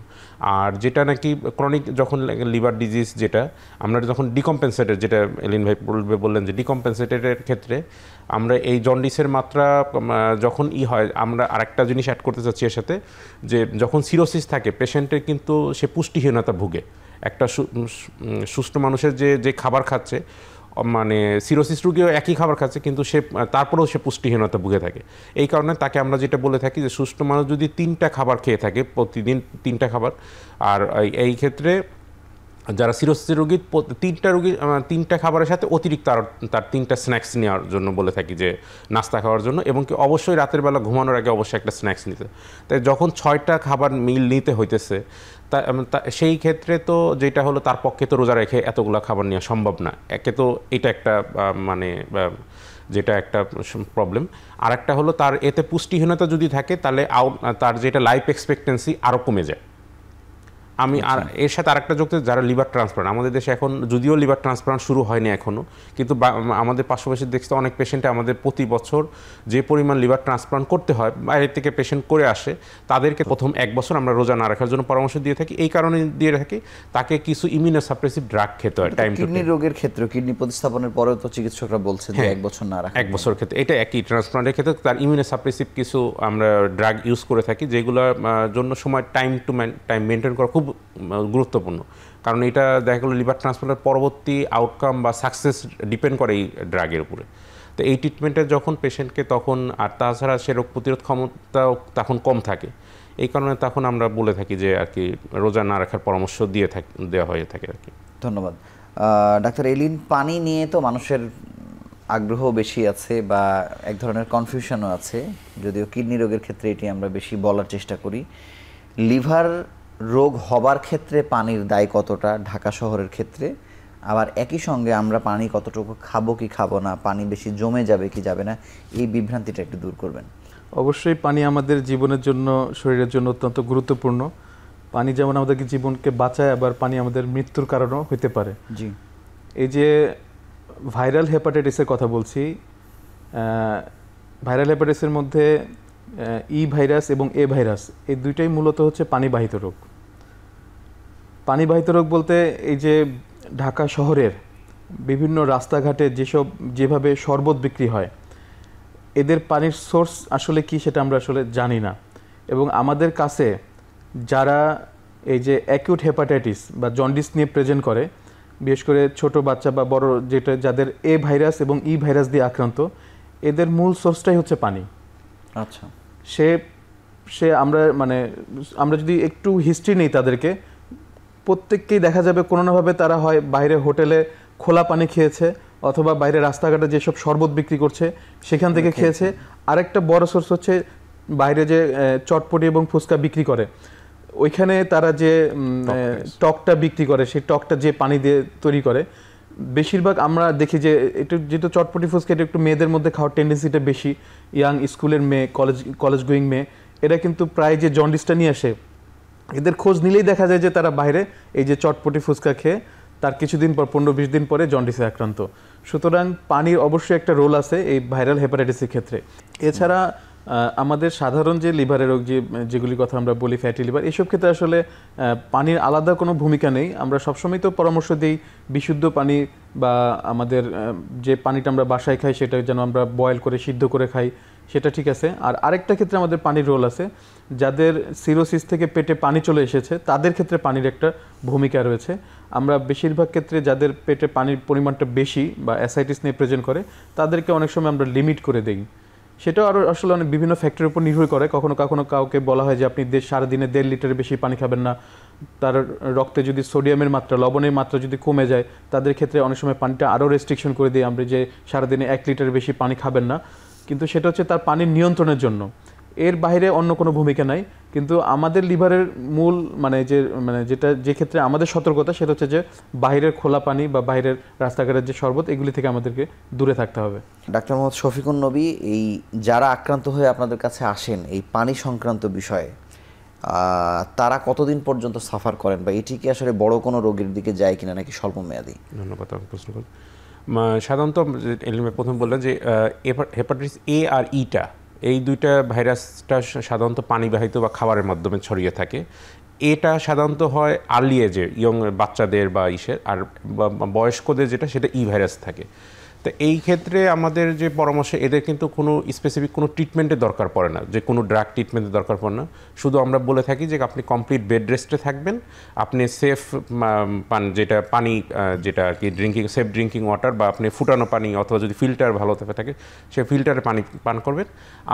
আর যেটা নাকি ক্রনিক যখন লিভার ডিজিজ, যেটা আমরা যখন ডিকম্পেনসেটেড, যেটা এলিন ভাই বললেন যে ডিকম্পেনসেটেডের ক্ষেত্রে আমরা এই জন্ডিসের মাত্রা যখন হয়, আমরা আরেকটা জিনিস অ্যাড করতে চাচ্ছি এর সাথে, যে যখন সিরোসিস থাকে পেশেন্টের কিন্তু সে পুষ্টিহীনতা ভুগে। একটা সুস্থ মানুষের যে খাবার খাচ্ছে, মানে সিরোসিস রোগীও একই খাবার খাচ্ছে কিন্তু সে তারপরেও সে পুষ্টিহীনতা ভুগে থাকে। এই কারণে তাকে আমরা যেটা বলে থাকি যে সুস্থ মানুষ যদি 3টা খাবার খেয়ে থাকে, প্রতিদিন 3টা খাবার, আর এই ক্ষেত্রে যারা সিরোসিস রোগী 3টা খাবারের সাথে অতিরিক্ত তার 3টা স্ন্যাক্স নেওয়ার জন্য বলে থাকি, যে নাস্তা খাওয়ার জন্য, এবং কি অবশ্যই রাতের বেলা ঘুমানোর আগে অবশ্যই একটা স্ন্যাক্স নিতে। তাই যখন 6টা খাবার মিল নিতে হইতেছে, সেই ক্ষেত্রে তো যেটা হলো তার পক্ষে তো রোজা রেখে এতগুলো খাবার নেওয়া সম্ভব না। একে তো এটা একটা মানে যেটা একটা প্রবলেম। আর একটা হলো তার এতে পুষ্টিহীনতা যদি থাকে তাহলে তার যেটা লাইফ এক্সপেক্টেন্সি আরও কমে যায়। আমি আর এর সাথে আরেকটা যোগ, যারা লিভার ট্রান্সপ্লান্ট, আমাদের দেশে এখন যদিও লিভার ট্রান্সপ্লান্ট শুরু হয়নি এখনও, কিন্তু আমাদের পাশাপাশি দেখতে অনেক পেশেন্টে আমাদের প্রতি বছর যে পরিমাণ লিভার ট্রান্সপ্লান্ট করতে হয়, বাইরে থেকে পেশেন্ট করে আসে, তাদেরকে প্রথম 1 বছর আমরা রোজা না রাখার জন্য পরামর্শ দিয়ে থাকি। এই কারণে দিয়ে থাকি তাকে কিছু ইমিউনোসাপ্রেসিভ ড্রাগ খেতে হয় টাইম টু টাইম। কিডনি রোগের ক্ষেত্রে কিডনি প্রতিস্থাপনের পরেও তো চিকিৎসকরা বলছেন যে 1 বছর না রাখা। 1 বছর ক্ষেত্রে এটা একই, ট্রান্সপ্লান্টের ক্ষেত্রে তার ইমিউনোসাপ্রেসিভ কিছু আমরা ড্রাগ ইউজ করে থাকি, যেগুলোর জন্য সময় টাইম মেনটেন করা খুব গুরুত্বপূর্ণ। কারণ এটা দেখা গেলো লিভার ট্রান্সপ্লান্টের পরবর্তী আউটকাম বা সাকসেস ডিপেন্ড করে এই ড্রাগের উপরে। তো এই ট্রিটমেন্টে যখন পেশেন্টকে তখন, আর তাছাড়া সে রোগ প্রতিরোধ ক্ষমতাও তখন কম থাকে, এই কারণে তখন আমরা বলে থাকি যে আর কি রোজা না রাখার পরামর্শ দেওয়া হয়ে থাকে আর কি। ধন্যবাদ। ডাক্তার এলিন, পানি নিয়ে তো মানুষের আগ্রহ বেশি আছে বা এক ধরনের কনফিউশনও আছে, যদিও কিডনি রোগের ক্ষেত্রে এটি আমরা বেশি বলার চেষ্টা করি। লিভার রোগ হবার ক্ষেত্রে পানির দায় কতটা ঢাকা শহরের ক্ষেত্রে, আবার একই সঙ্গে আমরা পানি কতটুকু খাবো কি খাবো না, পানি বেশি জমে যাবে কি যাবে না, এই বিভ্রান্তিটা একটু দূর করবেন। অবশ্যই পানি আমাদের জীবনের জন্য, শরীরের জন্য অত্যন্ত গুরুত্বপূর্ণ। পানি যেমন আমাদেরকে জীবনকে বাঁচায়, আবার পানি আমাদের মৃত্যুর কারণও হতে পারে। জি, এই যে ভাইরাল হেপাটাইটিসের কথা বলছি, ভাইরাল হেপাটাইটিসের মধ্যে ই ভাইরাস এবং এ ভাইরাস, এই দুইটাই মূলত হচ্ছে পানিবাহিত রোগ। পানিবাহিত রোগ বলতে এই যে ঢাকা শহরের বিভিন্ন রাস্তাঘাটে যেভাবে শরবত বিক্রি হয়, এদের পানির সোর্স আসলে কি সেটা আমরা আসলে জানি না। এবং আমাদের কাছে যারা এই যে অ্যাকিউট হেপাটাইটিস বা জন্ডিস নিয়ে প্রেজেন্ট করে, বিশেষ করে ছোট বাচ্চা বা বড়, যাদের এ ভাইরাস এবং ই ভাইরাস দিয়ে আক্রান্ত, এদের মূল সোর্সটাই হচ্ছে পানি। আচ্ছা, আমরা যদি একটু হিস্ট্রি নেই তাদেরকে, প্রত্যেককেই দেখা যাবে কোনো নাভাবে তারা হয় বাইরে হোটেলে খোলা পানি খেয়েছে, অথবা বাইরে রাস্তাঘাটে যেসব শরবত বিক্রি করছে সেখান থেকে খেয়েছে। আরেকটা বড় সোর্স হচ্ছে বাইরে যে চটপটি এবং ফুচকা বিক্রি করে, ওইখানে তারা যে টকটা বিক্রি করে, সেই টকটা যে পানি দিয়ে তৈরি করে, বেশিরভাগ আমরা দেখি যে একটু যেহেতু চটপটি ফুচকা এটা একটু মেয়েদের মধ্যে খাওয়ার টেন্ডেন্সিটা বেশি, ইয়াং স্কুলের মেয়ে, কলেজ গোয়িং মেয়ে, এরা কিন্তু প্রায় যে জন্ডিসটা নিয়ে আসে, এদের খোঁজ নিলেই দেখা যায় যে তারা বাইরে এই যে চটপটি ফুচকা খেয়ে তার কিছুদিন পর 15-20 দিন পরে জন্ডিসে আক্রান্ত। সুতরাং পানির অবশ্যই একটা রোল আছে এই ভাইরাল হেপাটাইটিসের ক্ষেত্রে। এছাড়া আমাদের সাধারণ যে লিভারের রোগ যেগুলির কথা আমরা বলি ফ্যাটি লিভার, এসব ক্ষেত্রে আসলে পানির আলাদা কোনো ভূমিকা নেই। আমরা সবসময় তো পরামর্শ দিই বিশুদ্ধ পানি, বা আমাদের যে পানিটা আমরা বাসায় খাই সেটা যেন আমরা বয়েল করে সিদ্ধ করে খাই, সেটা ঠিক আছে। আর আরেকটা ক্ষেত্রে আমাদের পানির রোল আছে, যাদের সিরোসিস থেকে পেটে পানি চলে এসেছে তাদের ক্ষেত্রে পানির একটা ভূমিকা রয়েছে। আমরা বেশিরভাগ ক্ষেত্রে যাদের পেটে পানির পরিমাণটা বেশি বা অ্যাসাইটিস নিয়ে প্রেজেন্ট করে তাদেরকে অনেক সময় আমরা লিমিট করে দিই। সেটাও আরও আসলে অনেক বিভিন্ন ফ্যাক্টরের উপর নির্ভর করে। কখনো কখনো কাউকে বলা হয় যে আপনি সারাদিনে 1.5 লিটারের বেশি পানি খাবেন না। তার রক্তে যদি সোডিয়ামের মাত্রা, লবণের মাত্রা যদি কমে যায়, তাদের ক্ষেত্রে অনেক সময় পানিটা আরও রেস্ট্রিকশন করে দিই আমরা, যে সারাদিনে 1 লিটারের বেশি পানি খাবেন না। কিন্তু সেটা হচ্ছে তার পানির নিয়ন্ত্রণের জন্য, এর বাইরে অন্য কোনো ভূমিকা নাই। কিন্তু আমাদের লিভারের মূল যে ক্ষেত্রে আমাদের সতর্কতা, সেটা হচ্ছে যে বাইরের খোলা পানি বা বাইরের রাস্তাঘাটের যে শরবত, এগুলি থেকে আমাদেরকে দূরে থাকতে হবে। ডাক্তার মোহাম্মদ শফিকুন নবী, এই যারা আক্রান্ত হয়ে আপনাদের কাছে আসেন এই পানি সংক্রান্ত বিষয়ে, তারা কতদিন পর্যন্ত সাফার করেন, বা এটি কি আসলে বড় কোনো রোগের দিকে যায় কিনা, নাকি স্বল্পমেয়াদী? ধন্যবাদ প্রশ্ন করুন। সাধারণত এলিমে প্রথম বললেন যে হেপাটাইটিস এ আর ইটা, এই দুইটা ভাইরাসটা সাধারণত পানিবাহিত বা খাবারের মাধ্যমে ছড়িয়ে থাকে। এটা সাধারণত হয় আর্লি এজে, ইয়ং বাচ্চাদের বা আর বয়স্কদের যেটা, সেটা ই ভাইরাস থাকে। তো এই ক্ষেত্রে আমাদের যে পরামর্শ, এদের কিন্তু কোনো স্পেসিফিক কোনো ট্রিটমেন্টের দরকার পড়ে না, যে কোনো ড্রাগ ট্রিটমেন্টের দরকার পড়ে না। শুধু আমরা বলে থাকি যে আপনি কমপ্লিট বেড রেস্টে থাকবেন, আপনি সেফ পানি যেটা আর কি সেফ ড্রিঙ্কিং ওয়াটার, বা আপনি ফুটানো পানি অথবা যদি ফিল্টার ভালো থাকে সে ফিল্টারে পানি পান করবেন,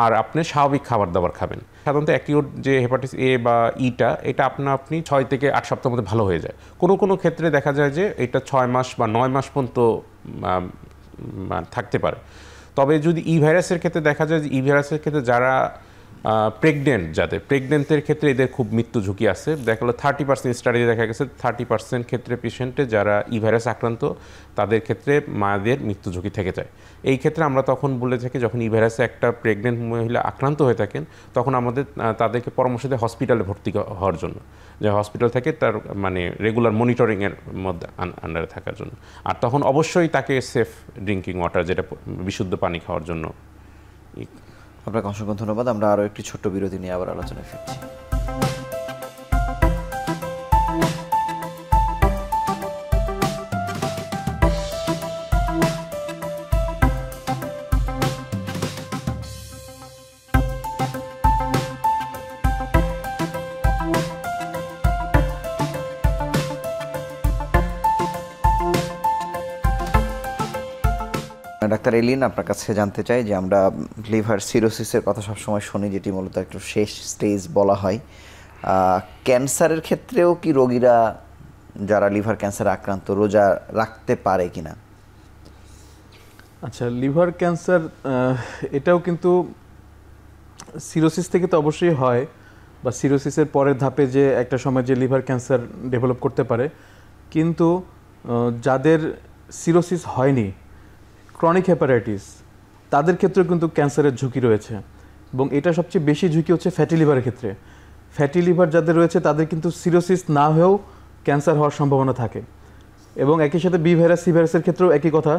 আর আপনি স্বাভাবিক খাবার দাবার খাবেন। সাধারণত অ্যাকিউট যে হেপাটাইটিস এ বা ইটা, এটা আপনি 6 থেকে 8 সপ্তাহের মধ্যে ভালো হয়ে যায়। কোনো ক্ষেত্রে দেখা যায় যে এটা 6 মাস বা 9 মাস পর্যন্ত থাকতে পারে। তবে যদি ই ভাইরাসের ক্ষেত্রে দেখা যায় যে ই ভাইরাসের ক্ষেত্রে যারা প্রেগনেন্টের ক্ষেত্রে এদের খুব মৃত্যু ঝুঁকি আছে। দেখা গেলো 30% স্টাডিতে দেখা গেছে 30% ক্ষেত্রে পেশেন্টে যারা ই ভাইরাস আক্রান্ত, তাদের ক্ষেত্রে মায়েদের মৃত্যু ঝুঁকি থেকে যায়। এই ক্ষেত্রে আমরা তখন বলে থাকি, যখন ই ভাইরাসে একটা প্রেগনেন্ট মহিলা আক্রান্ত হয়ে থাকেন, তখন তাদেরকে পরামর্শ দেয় হসপিটালে ভর্তি হওয়ার জন্য, যে হসপিটাল থেকে তার রেগুলার মনিটরিংয়ের মধ্যে আন্ডারে থাকার জন্য। আর তখন অবশ্যই তাকে সেফ ড্রিঙ্কিং ওয়াটার, যেটা বিশুদ্ধ পানি খাওয়ার জন্য। আপনাকে অসংখ্য ধন্যবাদ। আমরা আরও একটি ছোট্ট বিরতি নিয়ে আবার আলোচনায় ফিরছি। ডাক্তার এলিন, আপনার কাছে জানতে চাই যে আমরা লিভার সিরোসিসের কথা সবসময় শুনি, যেটি মূলত একটু শেষ স্টেজ বলা হয়। ক্যান্সারের ক্ষেত্রেও কি রোগীরা যারা লিভার ক্যান্সারে আক্রান্ত রোজা রাখতে পারে কিনা? আচ্ছা, লিভার ক্যান্সার এটাও কিন্তু সিরোসিস থেকে তো অবশ্যই হয়, বা সিরোসিসের পরের ধাপে যে একটা সময় যে লিভার ক্যান্সার ডেভেলপ করতে পারে। কিন্তু যাদের সিরোসিস হয়নি, ক্রনিক হেপাটাইটিস, তাদের ক্ষেত্রে কিন্তু ক্যান্সারের ঝুঁকি রয়েছে। এবং এটা সবচেয়ে বেশি ঝুঁকি হচ্ছে ফ্যাটি লিভারের ক্ষেত্রে। ফ্যাটি লিভার যাদের রয়েছে তাদের কিন্তু সিরোসিস না হয়েও ক্যান্সার হওয়ার সম্ভাবনা থাকে। এবং একই সাথে বি ভাইরাস, সি ভাইরাসের ক্ষেত্রেও একই কথা,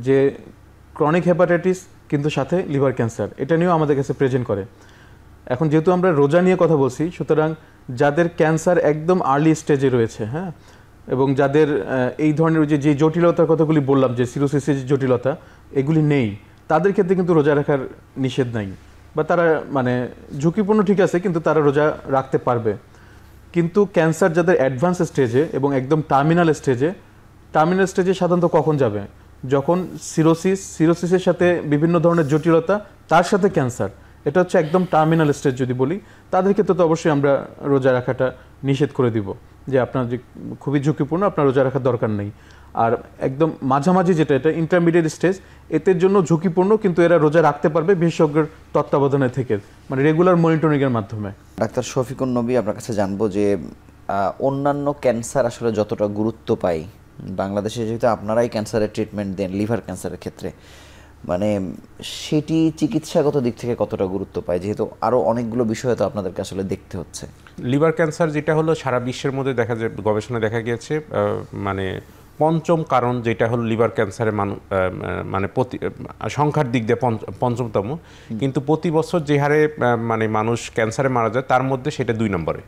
যে ক্রনিক হেপাটাইটিস কিন্তু সাথে লিভার ক্যান্সার, এটা নিয়েও আমাদের কাছে প্রেজেন্ট করে। এখন যেহেতু আমরা রোজা নিয়ে কথা বলছি, সুতরাং যাদের ক্যান্সার একদম আর্লি স্টেজে রয়েছে, হ্যাঁ, এবং যাদের এই ধরনের যে জটিলতার কথাগুলি বললাম, যে সিরোসিসের যে জটিলতা, এগুলি নেই, তাদের ক্ষেত্রে কিন্তু রোজা রাখার নিষেধ নাই, বা তারা ঝুঁকিপূর্ণ ঠিক আছে, কিন্তু তারা রোজা রাখতে পারবে। কিন্তু ক্যান্সার যাদের অ্যাডভান্স স্টেজে এবং একদম টার্মিনাল স্টেজে সাধারণত কখন যাবে? যখন সিরোসিসের সাথে বিভিন্ন ধরনের জটিলতা, তার সাথে ক্যান্সার, এটা হচ্ছে একদম টার্মিনাল স্টেজ যদি বলি, তাদের ক্ষেত্রে তো অবশ্যই আমরা রোজা রাখাটা নিষেধ করে দিব, যে আপনার যে খুবই ঝুঁকিপূর্ণ, আপনার রোজা রাখার দরকার নেই। আর একদম মাঝামাঝি যেটা, এটা ইন্টারমিডিয়েট স্টেজ, এদের জন্য ঝুঁকিপূর্ণ, কিন্তু এরা রোজা রাখতে পারবে বিশেষজ্ঞের তত্ত্বাবধানে থেকে, রেগুলার মনিটরিংয়ের মাধ্যমে। ডাক্তার শফিকুন নবী, আপনার কাছে জানবো যে অন্যান্য ক্যান্সার আসলে যতটা গুরুত্ব পায় বাংলাদেশে, যেহেতু আপনারাই ক্যান্সারের ট্রিটমেন্ট দেন লিভার ক্যান্সারের ক্ষেত্রে, সেটি চিকিৎসাগত দিক থেকে কতটা গুরুত্ব পায়, যেহেতু আরও অনেকগুলো বিষয় তো আপনাদেরকে আসলে দেখতে হচ্ছে? লিভার ক্যান্সার যেটা হলো সারা বিশ্বের মধ্যে গবেষণায় দেখা গিয়েছে, পঞ্চম কারণ যেটা হলো লিভার ক্যান্সারের মানে সংখ্যার দিক দিয়ে পঞ্চমতম, কিন্তু প্রতি বছর যে হারে মানে মানুষ ক্যান্সারে মারা যায় তার মধ্যে সেটা 2 নম্বরে।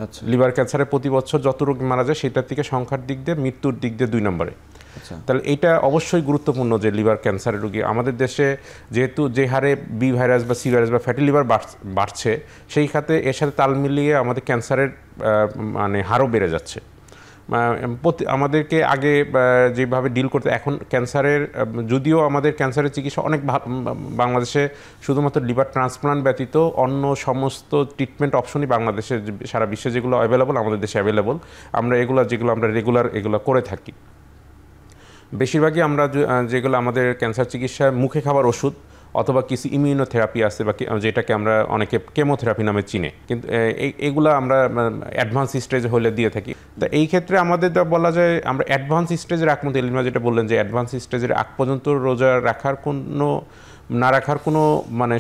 আচ্ছা লিভার ক্যান্সারে প্রতি বছর যত রোগী মারা যায় সেটার থেকে সংখ্যার দিক দিয়ে মৃত্যুর দিক দিয়ে 2 নম্বরে। আচ্ছা তাহলে এটা অবশ্যই গুরুত্বপূর্ণ যে লিভার ক্যান্সারের রোগী আমাদের দেশে যেহেতু যে হারে বি ভাইরাস বা সি ভাইরাস বা ফ্যাটি লিভার বাড়ছে, সেই খাতে এর সাথে তাল মিলিয়ে আমাদের ক্যান্সারের মানে হারও বেড়ে যাচ্ছে। আমাদেরকে আগে যেভাবে ডিল করতে, এখন ক্যান্সারের যদিও আমাদের ক্যান্সারের চিকিৎসা অনেক বাংলাদেশে শুধুমাত্র লিভার ট্রান্সপ্লান্ট ব্যতীত অন্য সমস্ত ট্রিটমেন্ট অপশনই বাংলাদেশে সারা বিশ্বে যেগুলো অ্যাভেলেবল আমাদের দেশে অ্যাভেলেবল। আমরা যেগুলো আমরা রেগুলার এগুলো করে থাকি। বেশিরভাগই আমরা যেগুলো আমাদের ক্যান্সার চিকিৎসায় মুখে খাবার ওষুধ অথবা কিছু ইমিউনোথেরাপি আছে বা যেটাকে আমরা অনেকে কেমোথেরাপি নামে চিনে, কিন্তু এইগুলো আমরা অ্যাডভান্স স্টেজে হলে দিয়ে থাকি। তো এই ক্ষেত্রে আমাদের বলা যায় আমরা অ্যাডভান্স স্টেজে রাখবো, এলিমা যেটা বললেন যে অ্যাডভান্স স্টেজের আগ পর্যন্ত রোজা রাখার না রাখার কোনো মানে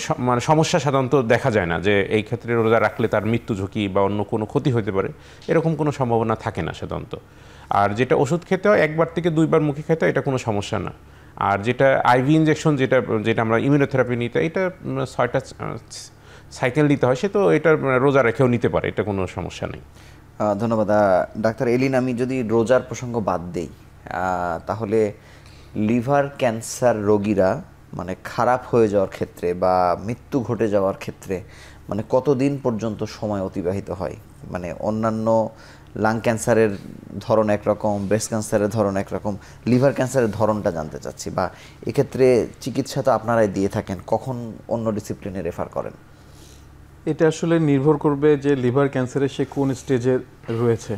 সমস্যা সাধারণত দেখা যায় না, যে এই ক্ষেত্রে রোজা রাখলে তার মৃত্যু ঝুঁকি বা অন্য কোনো ক্ষতি হতে পারে, এরকম কোনো সম্ভাবনা থাকে না সাধারণত। আর যেটা ওষুধ খেতে হয় 1 বার থেকে 2 বার মুখে খেতে হয়, এটা কোনো সমস্যা না। আর যেটা আইভি ইনজেকশন যেটা আমরা ইমিউনোথেরাপি নিতে, এটা 6টা সাইকেল নিতে হয়, সে তো এটা রোজা রেখেও নিতে পারে, এটা কোনো সমস্যা নেই। ধন্যবাদ ডাক্তার এলিন। আমি যদি রোজার প্রসঙ্গ বাদ দেই, তাহলে লিভার ক্যান্সার রোগীরা মানে খারাপ হয়ে যাওয়ার ক্ষেত্রে বা মৃত্যু ঘটে যাওয়ার ক্ষেত্রে মানে কতদিন পর্যন্ত সময় অতিবাহিত হয়? মানে অন্যান্য লাং ক্যান্সারের ধরন একরকম, ব্রেস্ট ক্যান্সারের ধরন একরকম, লিভার ক্যান্সারের ধরনটা জানতে চাচ্ছি। বা এক্ষেত্রে চিকিৎসা তো আপনারাই দিয়ে থাকেন, কখন অন্য ডিসিপ্লিনে রেফার করেন? এটা আসলে নির্ভর করবে যে লিভার ক্যান্সারে সে কোন স্টেজে রয়েছে।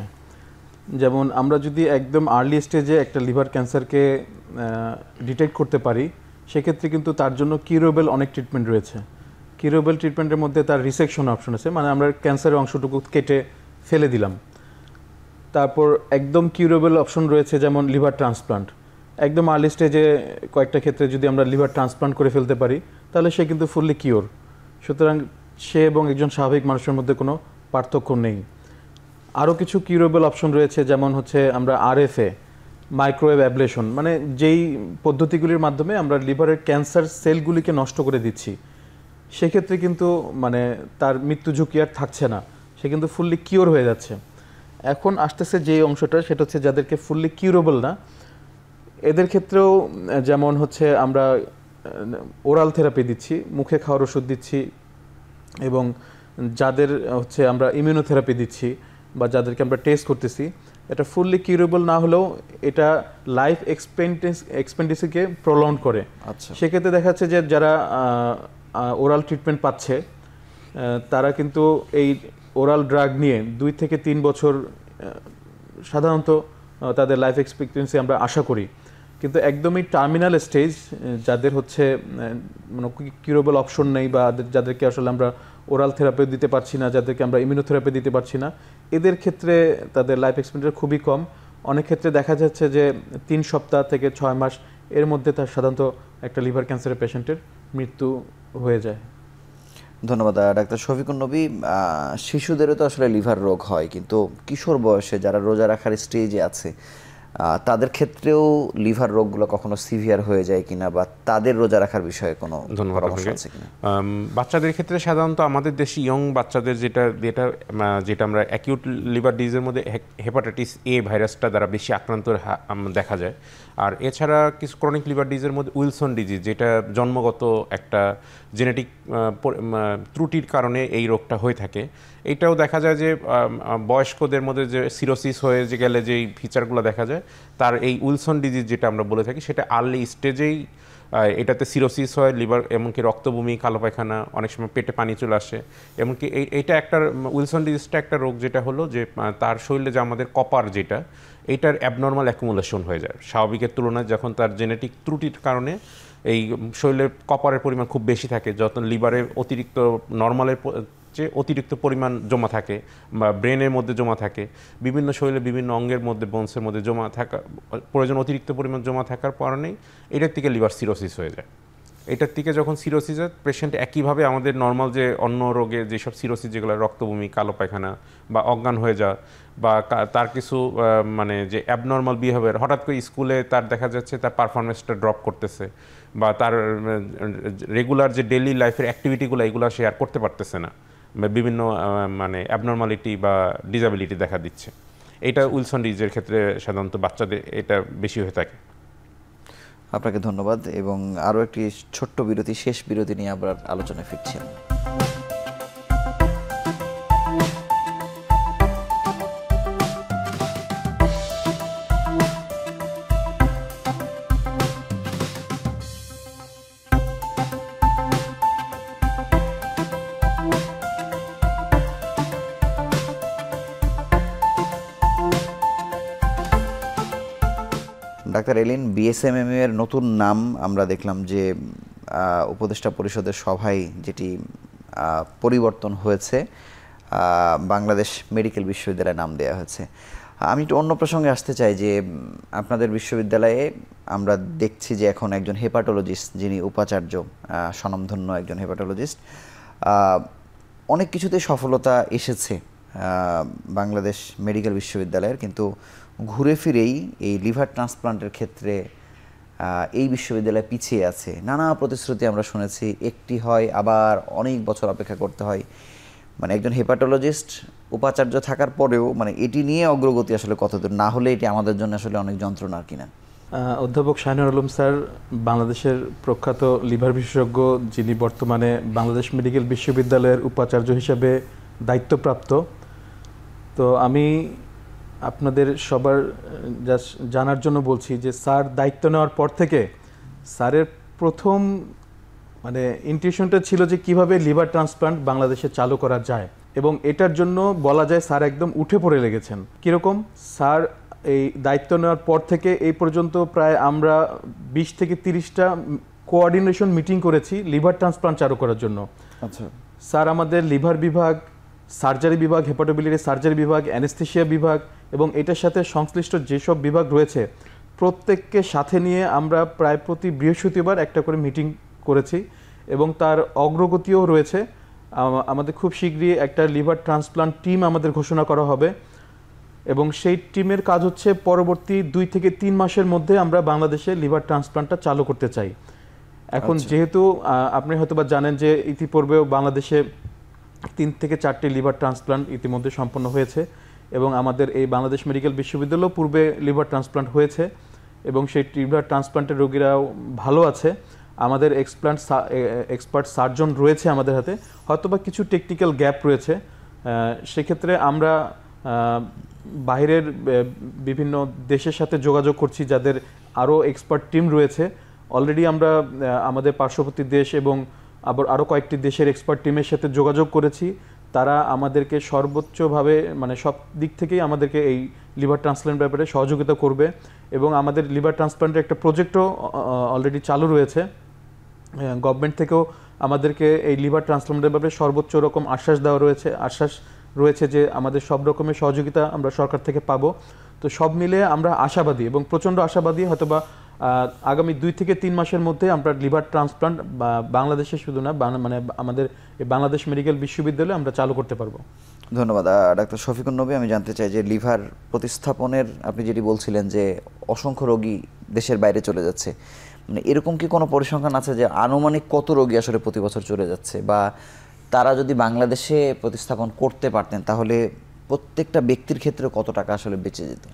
যেমন আমরা যদি একদম আর্লি স্টেজে একটা লিভার ক্যান্সারকে ডিটেক্ট করতে পারি, সেক্ষেত্রে কিন্তু তার জন্য কিউরেবল অনেক ট্রিটমেন্ট রয়েছে। কিউরেবল ট্রিটমেন্টের মধ্যে তার রিসেকশন অপশন আছে, মানে আমরা ক্যান্সারের অংশটুকু কেটে ফেলে দিলাম। তারপর একদম কিউরেবল অপশন রয়েছে যেমন লিভার ট্রান্সপ্লান্ট। একদম আর্লি স্টেজে কয়েকটা ক্ষেত্রে যদি আমরা লিভার ট্রান্সপ্লান্ট করে ফেলতে পারি, তাহলে সে কিন্তু ফুললি কিওর। সুতরাং সে এবং একজন স্বাভাবিক মানুষের মধ্যে কোনো পার্থক্য নেই। আরও কিছু কিউরেবল অপশন রয়েছে, যেমন হচ্ছে আমরা আরএফএ, মাইক্রোওয়েভ অ্যাবলেশন, মানে যেই পদ্ধতিগুলির মাধ্যমে আমরা লিভারের ক্যান্সার সেলগুলিকে নষ্ট করে দিচ্ছি, সেক্ষেত্রে কিন্তু মানে তার মৃত্যু ঝুঁকি আর থাকছে না, সে কিন্তু ফুললি কিওর হয়ে যাচ্ছে। এখন আসতেছে যে অংশটা, সেটা হচ্ছে যাদেরকে ফুললি কিউরেবল না, এদের ক্ষেত্রেও যেমন হচ্ছে আমরা ওরাল থেরাপি দিচ্ছি, মুখে খাওয়ার ওষুধ দিচ্ছি, এবং যাদের হচ্ছে আমরা ইমিউনোথেরাপি দিচ্ছি বা যাদেরকে আমরা টেস্ট করতেছি, এটা ফুললি কিউরেবল না হলেও এটা লাইফ এক্সপেন্ডিচারকে প্রলং করে। আচ্ছা, সেক্ষেত্রে দেখা যাচ্ছে যে যারা ওরাল ট্রিটমেন্ট পাচ্ছে, তারা কিন্তু এই ওরাল ড্রাগ নিয়ে 2 থেকে 3 বছর সাধারণত তাদের লাইফ এক্সপেক্টেন্সি আমরা আশা করি। কিন্তু একদমই টার্মিনাল স্টেজ যাদের হচ্ছে মানে কিউরেবল অপশন নেই, বা যাদেরকে আসলে আমরা ওরাল থেরাপি দিতে পারছি না, যাদেরকে আমরা ইমিউনোথেরাপি দিতে পারছি না, এদের ক্ষেত্রে তাদের লাইফ এক্সপেক্টেন্সি খুবই কম। অনেক ক্ষেত্রে দেখা যাচ্ছে যে 3 সপ্তাহ থেকে 6 মাস এর মধ্যে তার সাধারণত একটা লিভার ক্যান্সারের পেশেন্টের মৃত্যু হয়ে যায়। ধন্যবাদ ডাক্তার শফিকুন নবী। শিশুদেরও তো আসলে লিভার রোগ হয়, কিন্তু কিশোর বয়সে যারা রোজা রাখার স্টেজে আছে তাদের ক্ষেত্রেও লিভার রোগগুলো কখনো সিভিয়ার হয়ে যায় কিনা, বা তাদের রোজা রাখার বিষয়ে কোনো পরামর্শ আছে কিনা? বাচ্চাদের ক্ষেত্রে সাধারণত আমাদের দেশে ইয়ং বাচ্চাদের যেটা আমরা অ্যাকিউট লিভার ডিজিজের মধ্যে হেপাটাইটিস এ ভাইরাসটা দ্বারা বেশি আক্রান্ত দেখা যায়। আর এছাড়া কিছু ক্রনিক লিভার ডিজিজের মধ্যে উইলসন ডিজিজ, যেটা জন্মগত একটা জেনেটিক ত্রুটির কারণে এই রোগটা হয়ে থাকে। এইটাও দেখা যায় যে বয়স্কদের মধ্যে যে সিরোসিস হয়ে গেলে যেই ফিচারগুলো দেখা যায়, তার এই উইলসন ডিজিজ যেটা আমরা বলে থাকি, সেটা আর্লি স্টেজেই এটাতে সিরোসিস হয়, লিভার এমনকি রক্তবমি, কালো পায়খানা, অনেক সময় পেটে পানি চলে আসে। এমনকি এইটা একটা উইলসন ডিজিজটা একটা রোগ যেটা হলো যে তার শরীরে যে আমাদের কপার যেটা, এইটার অ্যাবনর্মাল অ্যাকুমুলেশন হয়ে যায় স্বাভাবিকের তুলনায়। যখন তার জেনেটিক ত্রুটির কারণে এই শরীরে কপারের পরিমাণ খুব বেশি থাকে, যখন লিভারে অতিরিক্ত নর্মালের যে অতিরিক্ত পরিমাণ জমা থাকে বা ব্রেনের মধ্যে জমা থাকে, বিভিন্ন শরীরে বিভিন্ন অঙ্গের মধ্যে, বোনসের মধ্যে জমা থাকা প্রয়োজন অতিরিক্ত পরিমাণ জমা থাকার কারণেই এটার থেকে লিভার সিরোসিস হয়ে যায়। এটার থেকে যখন সিরোসিসের পেশেন্ট একইভাবে আমাদের নর্মাল যে অন্য রোগে যেসব সিরোসিস যেগুলো রক্তবমি, কালো পায়খানা বা অজ্ঞান হয়ে যাওয়া বা তার কিছু মানে যে অ্যাবনর্মাল বিহেভিয়ার, হঠাৎ করে স্কুলে তার দেখা যাচ্ছে তার পারফরমেন্সটা ড্রপ করতেছে বা তার রেগুলার যে ডেইলি লাইফের অ্যাক্টিভিটিগুলো এগুলো সে আর করতে পারতেছে না, বিভিন্ন মানে অ্যাবনর্মালিটি বা ডিসএবিলিটি দেখা দিচ্ছে। এটা উইলসন ডিজিজের ক্ষেত্রে সাধারণত বাচ্চাদের এটা বেশি হয়ে থাকে। আপনাকে ধন্যবাদ এবং আরও একটি ছোট্ট বিরতি, শেষ বিরতি নিয়ে আবার আলোচনায় ফিরছি। ডাক্তার এলিন, বিএসএমএম এর নতুন নাম আমরা দেখলাম যে উপদেষ্টা পরিষদের সভায় যেটি পরিবর্তন হয়েছে, বাংলাদেশ মেডিকেল বিশ্ববিদ্যালয়ে নাম দেওয়া হয়েছে। আমি একটু অন্য প্রসঙ্গে আসতে চাই যে আপনাদের বিশ্ববিদ্যালয়ে আমরা দেখছি যে এখন একজন হেপাটোলজিস্ট, যিনি উপাচার্য, স্বনামধন্য একজন হেপাটোলজিস্ট, অনেক কিছুতে সফলতা এসেছে বাংলাদেশ মেডিকেল বিশ্ববিদ্যালয়ের, কিন্তু ঘুরে ফিরেই এই লিভার ট্রান্সপ্লান্টের ক্ষেত্রে এই বিশ্ববিদ্যালয় পিছিয়ে আছে। নানা প্রতিশ্রুতি আমরা শুনেছি, একটি হয় আবার অনেক বছর অপেক্ষা করতে হয়। মানে একজন হেপাটোলজিস্ট উপাচার্য থাকার পরেও মানে এটি নিয়ে অগ্রগতি আসলে কতদূর, না হলে এটি আমাদের জন্য আসলে অনেক যন্ত্রণার কিনা? অধ্যাপক শাহিনুর আলম স্যার বাংলাদেশের প্রখ্যাত লিভার বিশেষজ্ঞ, যিনি বর্তমানে বাংলাদেশ মেডিকেল বিশ্ববিদ্যালয়ের উপাচার্য হিসেবে দায়িত্বপ্রাপ্ত। তো আমি আপনাদের সবার জানার জন্য বলছি যে স্যার দায়িত্ব নেওয়ার পর থেকে স্যারের প্রথম মানে ইন্টেনশনটা ছিল যে কিভাবে লিভার ট্রান্সপ্লান্ট বাংলাদেশে চালু করা যায়, এবং এটার জন্য বলা যায় স্যার একদম উঠে পড়ে লেগেছেন। কীরকম? স্যার এই দায়িত্ব নেওয়ার পর থেকে এই পর্যন্ত প্রায় আমরা 20 থেকে 30টা কোঅর্ডিনেশন মিটিং করেছি লিভার ট্রান্সপ্লান্ট চালু করার জন্য। আচ্ছা, স্যার আমাদের লিভার বিভাগ, সার্জারি বিভাগ, হেপাটোবিলিয়ারি সার্জারি বিভাগ, অ্যানেস্থেশিয়া বিভাগ এবং এটার সাথে সংশ্লিষ্ট যেসব বিভাগ রয়েছে প্রত্যেককে সাথে নিয়ে আমরা প্রায় প্রতি বৃহস্পতিবার একটা করে মিটিং করেছি এবং তার অগ্রগতিও রয়েছে। আমাদের খুব শীঘ্রই একটা লিভার ট্রান্সপ্লান্ট টিম আমাদের ঘোষণা করা হবে এবং সেই টিমের কাজ হচ্ছে পরবর্তী 2 থেকে 3 মাসের মধ্যে আমরা বাংলাদেশে লিভার ট্রান্সপ্লান্টটা চালু করতে চাই। এখন যেহেতু আপনি হয়তোবা জানেন যে ইতিপূর্বেও বাংলাদেশে 3 থেকে 4টি লিভার ট্রান্সপ্লান্ট ইতিমধ্যে সম্পন্ন হয়েছে এবং আমাদের এই বাংলাদেশ মেডিকেল বিশ্ববিদ্যালয়েও পূর্বে লিভার ট্রান্সপ্লান্ট হয়েছে এবং সেই লিভার ট্রান্সপ্লান্টের রোগীরাও ভালো আছে। আমাদের এক্সপার্ট সার্জন রয়েছে আমাদের হাতে, হয়তোবা কিছু টেকনিক্যাল গ্যাপ রয়েছে। সেক্ষেত্রে আমরা বাইরের বিভিন্ন দেশের সাথে যোগাযোগ করছি যাদের আরও এক্সপার্ট টিম রয়েছে। অলরেডি আমরা আমাদের পার্শ্ববর্তী দেশ এবং আবার আরও কয়েকটি দেশের এক্সপার্ট টিমের সাথে যোগাযোগ করেছি। তারা আমাদেরকে সর্বোচ্চভাবে মানে সব দিক থেকেই আমাদেরকে এই লিভার ট্রান্সপ্লান্ট ব্যাপারে সহযোগিতা করবে এবং আমাদের লিভার ট্রান্সপ্লান্টের একটা প্রজেক্টও অলরেডি চালু রয়েছে। গভর্নমেন্ট থেকেও আমাদেরকে এই লিভার ট্রান্সপ্লান্টের ব্যাপারে সর্বোচ্চ রকম আশ্বাস রয়েছে যে আমাদের সব রকমের সহযোগিতা আমরা সরকার থেকে পাবো। তো সব মিলে আমরা আশাবাদী এবং প্রচণ্ড আশাবাদী, হয়তোবা আগামী 2 থেকে 3 মাসের মধ্যে আমরা লিভার ট্রান্সপ্লান্ট বাংলাদেশে শুধু না মানে আমাদের বাংলাদেশ মেডিকেল বিশ্ববিদ্যালয়ে আমরা চালু করতে পারবো। ধন্যবাদ ডাক্তার শফিকুন নবী। আমি জানতে চাই যে লিভার প্রতিস্থাপনের আপনি যেটি বলছিলেন যে অসংখ্য রোগী দেশের বাইরে চলে যাচ্ছে, মানে এরকম কি কোনো পরিসংখ্যান আছে যে আনুমানিক কত রোগী আসলে প্রতি বছর চলে যাচ্ছে, বা তারা যদি বাংলাদেশে প্রতিস্থাপন করতে পারতেন তাহলে প্রত্যেকটা ব্যক্তির ক্ষেত্রে কত টাকা আসলে বেঁচে যেত?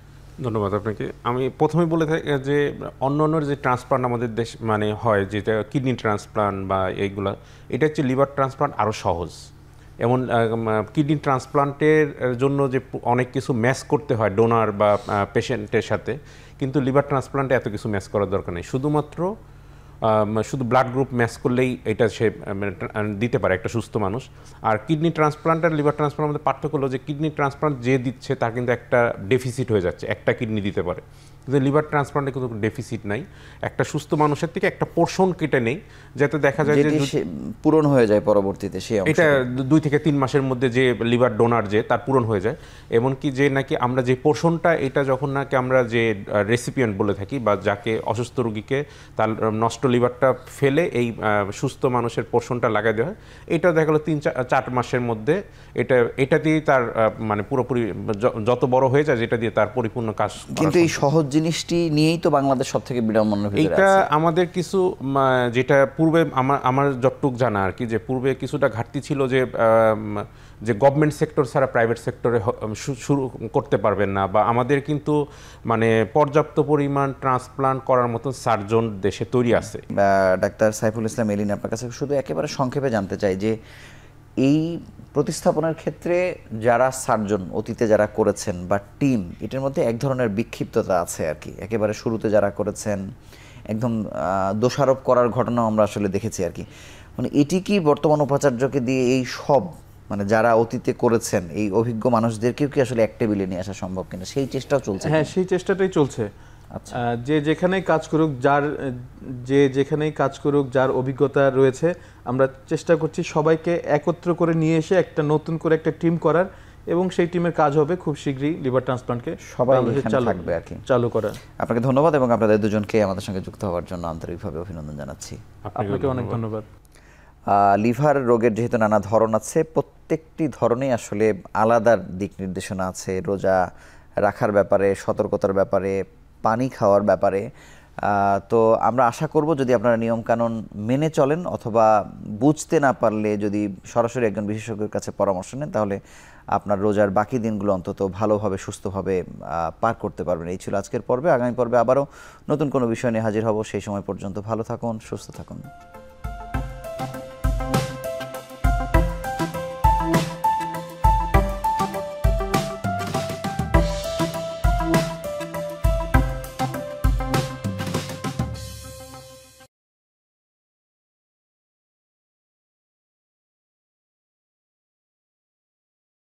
ধন্যবাদ আপনাকে। আমি প্রথমে বলে থাকি যে অন্য যে ট্রান্সপ্লান্ট আমাদের দেশ মানে হয়, যেটা কিডনি ট্রান্সপ্লান্ট বা এইগুলা, এটা হচ্ছে লিভার ট্রান্সপ্লান্ট আরও সহজ। এমন কিডনি ট্রান্সপ্লান্টের জন্য যে অনেক কিছু ম্যাচ করতে হয় ডোনার বা পেশেন্টের সাথে, কিন্তু লিভার ট্রান্সপ্লান্টে এত কিছু ম্যাচ করার দরকার নেই। শুধু ব্লাড গ্রুপ ম্যাচ করলেই এটা সে দিতে পারে একটা সুস্থ মানুষ। আর কিডনি ট্রান্সপ্লান্ট আর লিভার ট্রান্সপ্লান্টের মধ্যে পার্থক্য হলো যে কিডনি ট্রান্সপ্লান্ট যে দিচ্ছে তার কিন্তু একটা ডেফিসিট হয়ে যাচ্ছে, একটা কিডনি দিতে পারে, কিন্তু লিভার ট্রান্সপ্লান্টে কিন্তু ডেফিসিট নাই, একটা সুস্থ মানুষের থেকে একটা পোর্শন কেটে নেই, যাতে দেখা যায় যে পূরণ হয়ে যায় পরবর্তীতে সেই এটা 2 থেকে 3 মাসের মধ্যে যে লিভার ডোনার যে তার পূরণ হয়ে যায়। এমনকি যে নাকি আমরা যে পোর্শনটা এটা যখন নাকি আমরা যে রেসিপিয়েন্ট বলে থাকি বা যাকে অসুস্থ রোগীকে তার নষ্ট লিভারটা ফেলে এই সুস্থ মানুষের পোর্শনটা লাগাই দেওয়া হয়, এটা দেখা গেলো 3-4 মাসের মধ্যে এটা দিয়েই তার মানে পুরোপুরি যত বড় হয়ে যায় যেটা দিয়ে তার পরিপূর্ণ কাজ। কিন্তু এই সহজ জিনিসটি নিয়েই তো বাংলাদেশ সবথেকে বিড়ম্বনার ভিতরে আছে। এটা আমাদের কিছু যেটা পূর্বে আমার যতটুক জানা আর কি, যে পূর্বে কিছুটা ঘাটতি ছিল যে গভর্নমেন্ট সেক্টর ছাড়া প্রাইভেট সেক্টরে শুরু করতে পারবেন না, বা আমাদের কিন্তু মানে পর্যাপ্ত পরিমাণ ট্রান্সপ্লান্ট করার মতো সার্জন দেশে তৈরি আছে। ডাক্তার সাইফুল ইসলাম এলিন, আপনার কাছে শুধু একেবারে সংক্ষেপে জানতে চাই যে এই প্রতিস্থাপনের ক্ষেত্রে যারা সার্জন অতীতে যারা করেছেন বা টিম, এটার মধ্যে এক ধরনের বিক্ষিপ্ততা আছে আর কি। একেবারে শুরুতে যারা করেছেন একদম দোষারোপ করার ঘটনা আমরা আসলে দেখেছি আর কি। মানে এটি কি বর্তমান উপাচার্যকে দিয়ে এই সব মানে যারা অতীতে করেছেন এই অভিজ্ঞ মানুষদেরকেও কি আসলে এক টেবিলে নিয়ে আসা সম্ভব কিনা, সেই চেষ্টাও চলছে? হ্যাঁ, সেই চেষ্টাটাই চলছে। যে যেখানেই কাজ করুক, যেখানেই কাজ করুক, যার অভিজ্ঞতা রয়েছে, আমরা চেষ্টা করছি সবাইকে একত্র করে নিয়ে এসে একটা নতুন করে একটা টিম করার, এবং সেই টিমের কাজ হবে খুব শীঘ্রই লিভার ট্রান্সপ্লান্টকে সবাই থাকবে আর কি চালু করা। আপনাকে ধন্যবাদ এবং আপনাদের দুজনকে আমাদের সঙ্গে যুক্ত হওয়ার জন্য আন্তরিকভাবে অভিনন্দন জানাচ্ছি। আপনাকে অনেক ধন্যবাদ। লিভার রোগের যেহেতু নানা ধরন আছে, প্রত্যেকটি ধরনেই আসলে আলাদা দিক নির্দেশনা আছে, রোজা রাখার ব্যাপারে, সতর্কতার ব্যাপারে, পানি খাওয়ার ব্যাপারে। তো আমরা আশা করব যদি আপনারা নিয়মকানুন মেনে চলেন, অথবা বুঝতে না পারলে যদি সরাসরি একজন বিশেষজ্ঞের কাছে পরামর্শ নেন, তাহলে আপনার রোজার বাকি দিনগুলো অন্তত ভালোভাবে সুস্থভাবে পার করতে পারবেন। এই ছিল আজকের পর্বে। আগামী পর্বে আবারও নতুন কোনো বিষয় নিয়ে হাজির হব। সেই সময় পর্যন্ত ভালো থাকুন, সুস্থ থাকুন।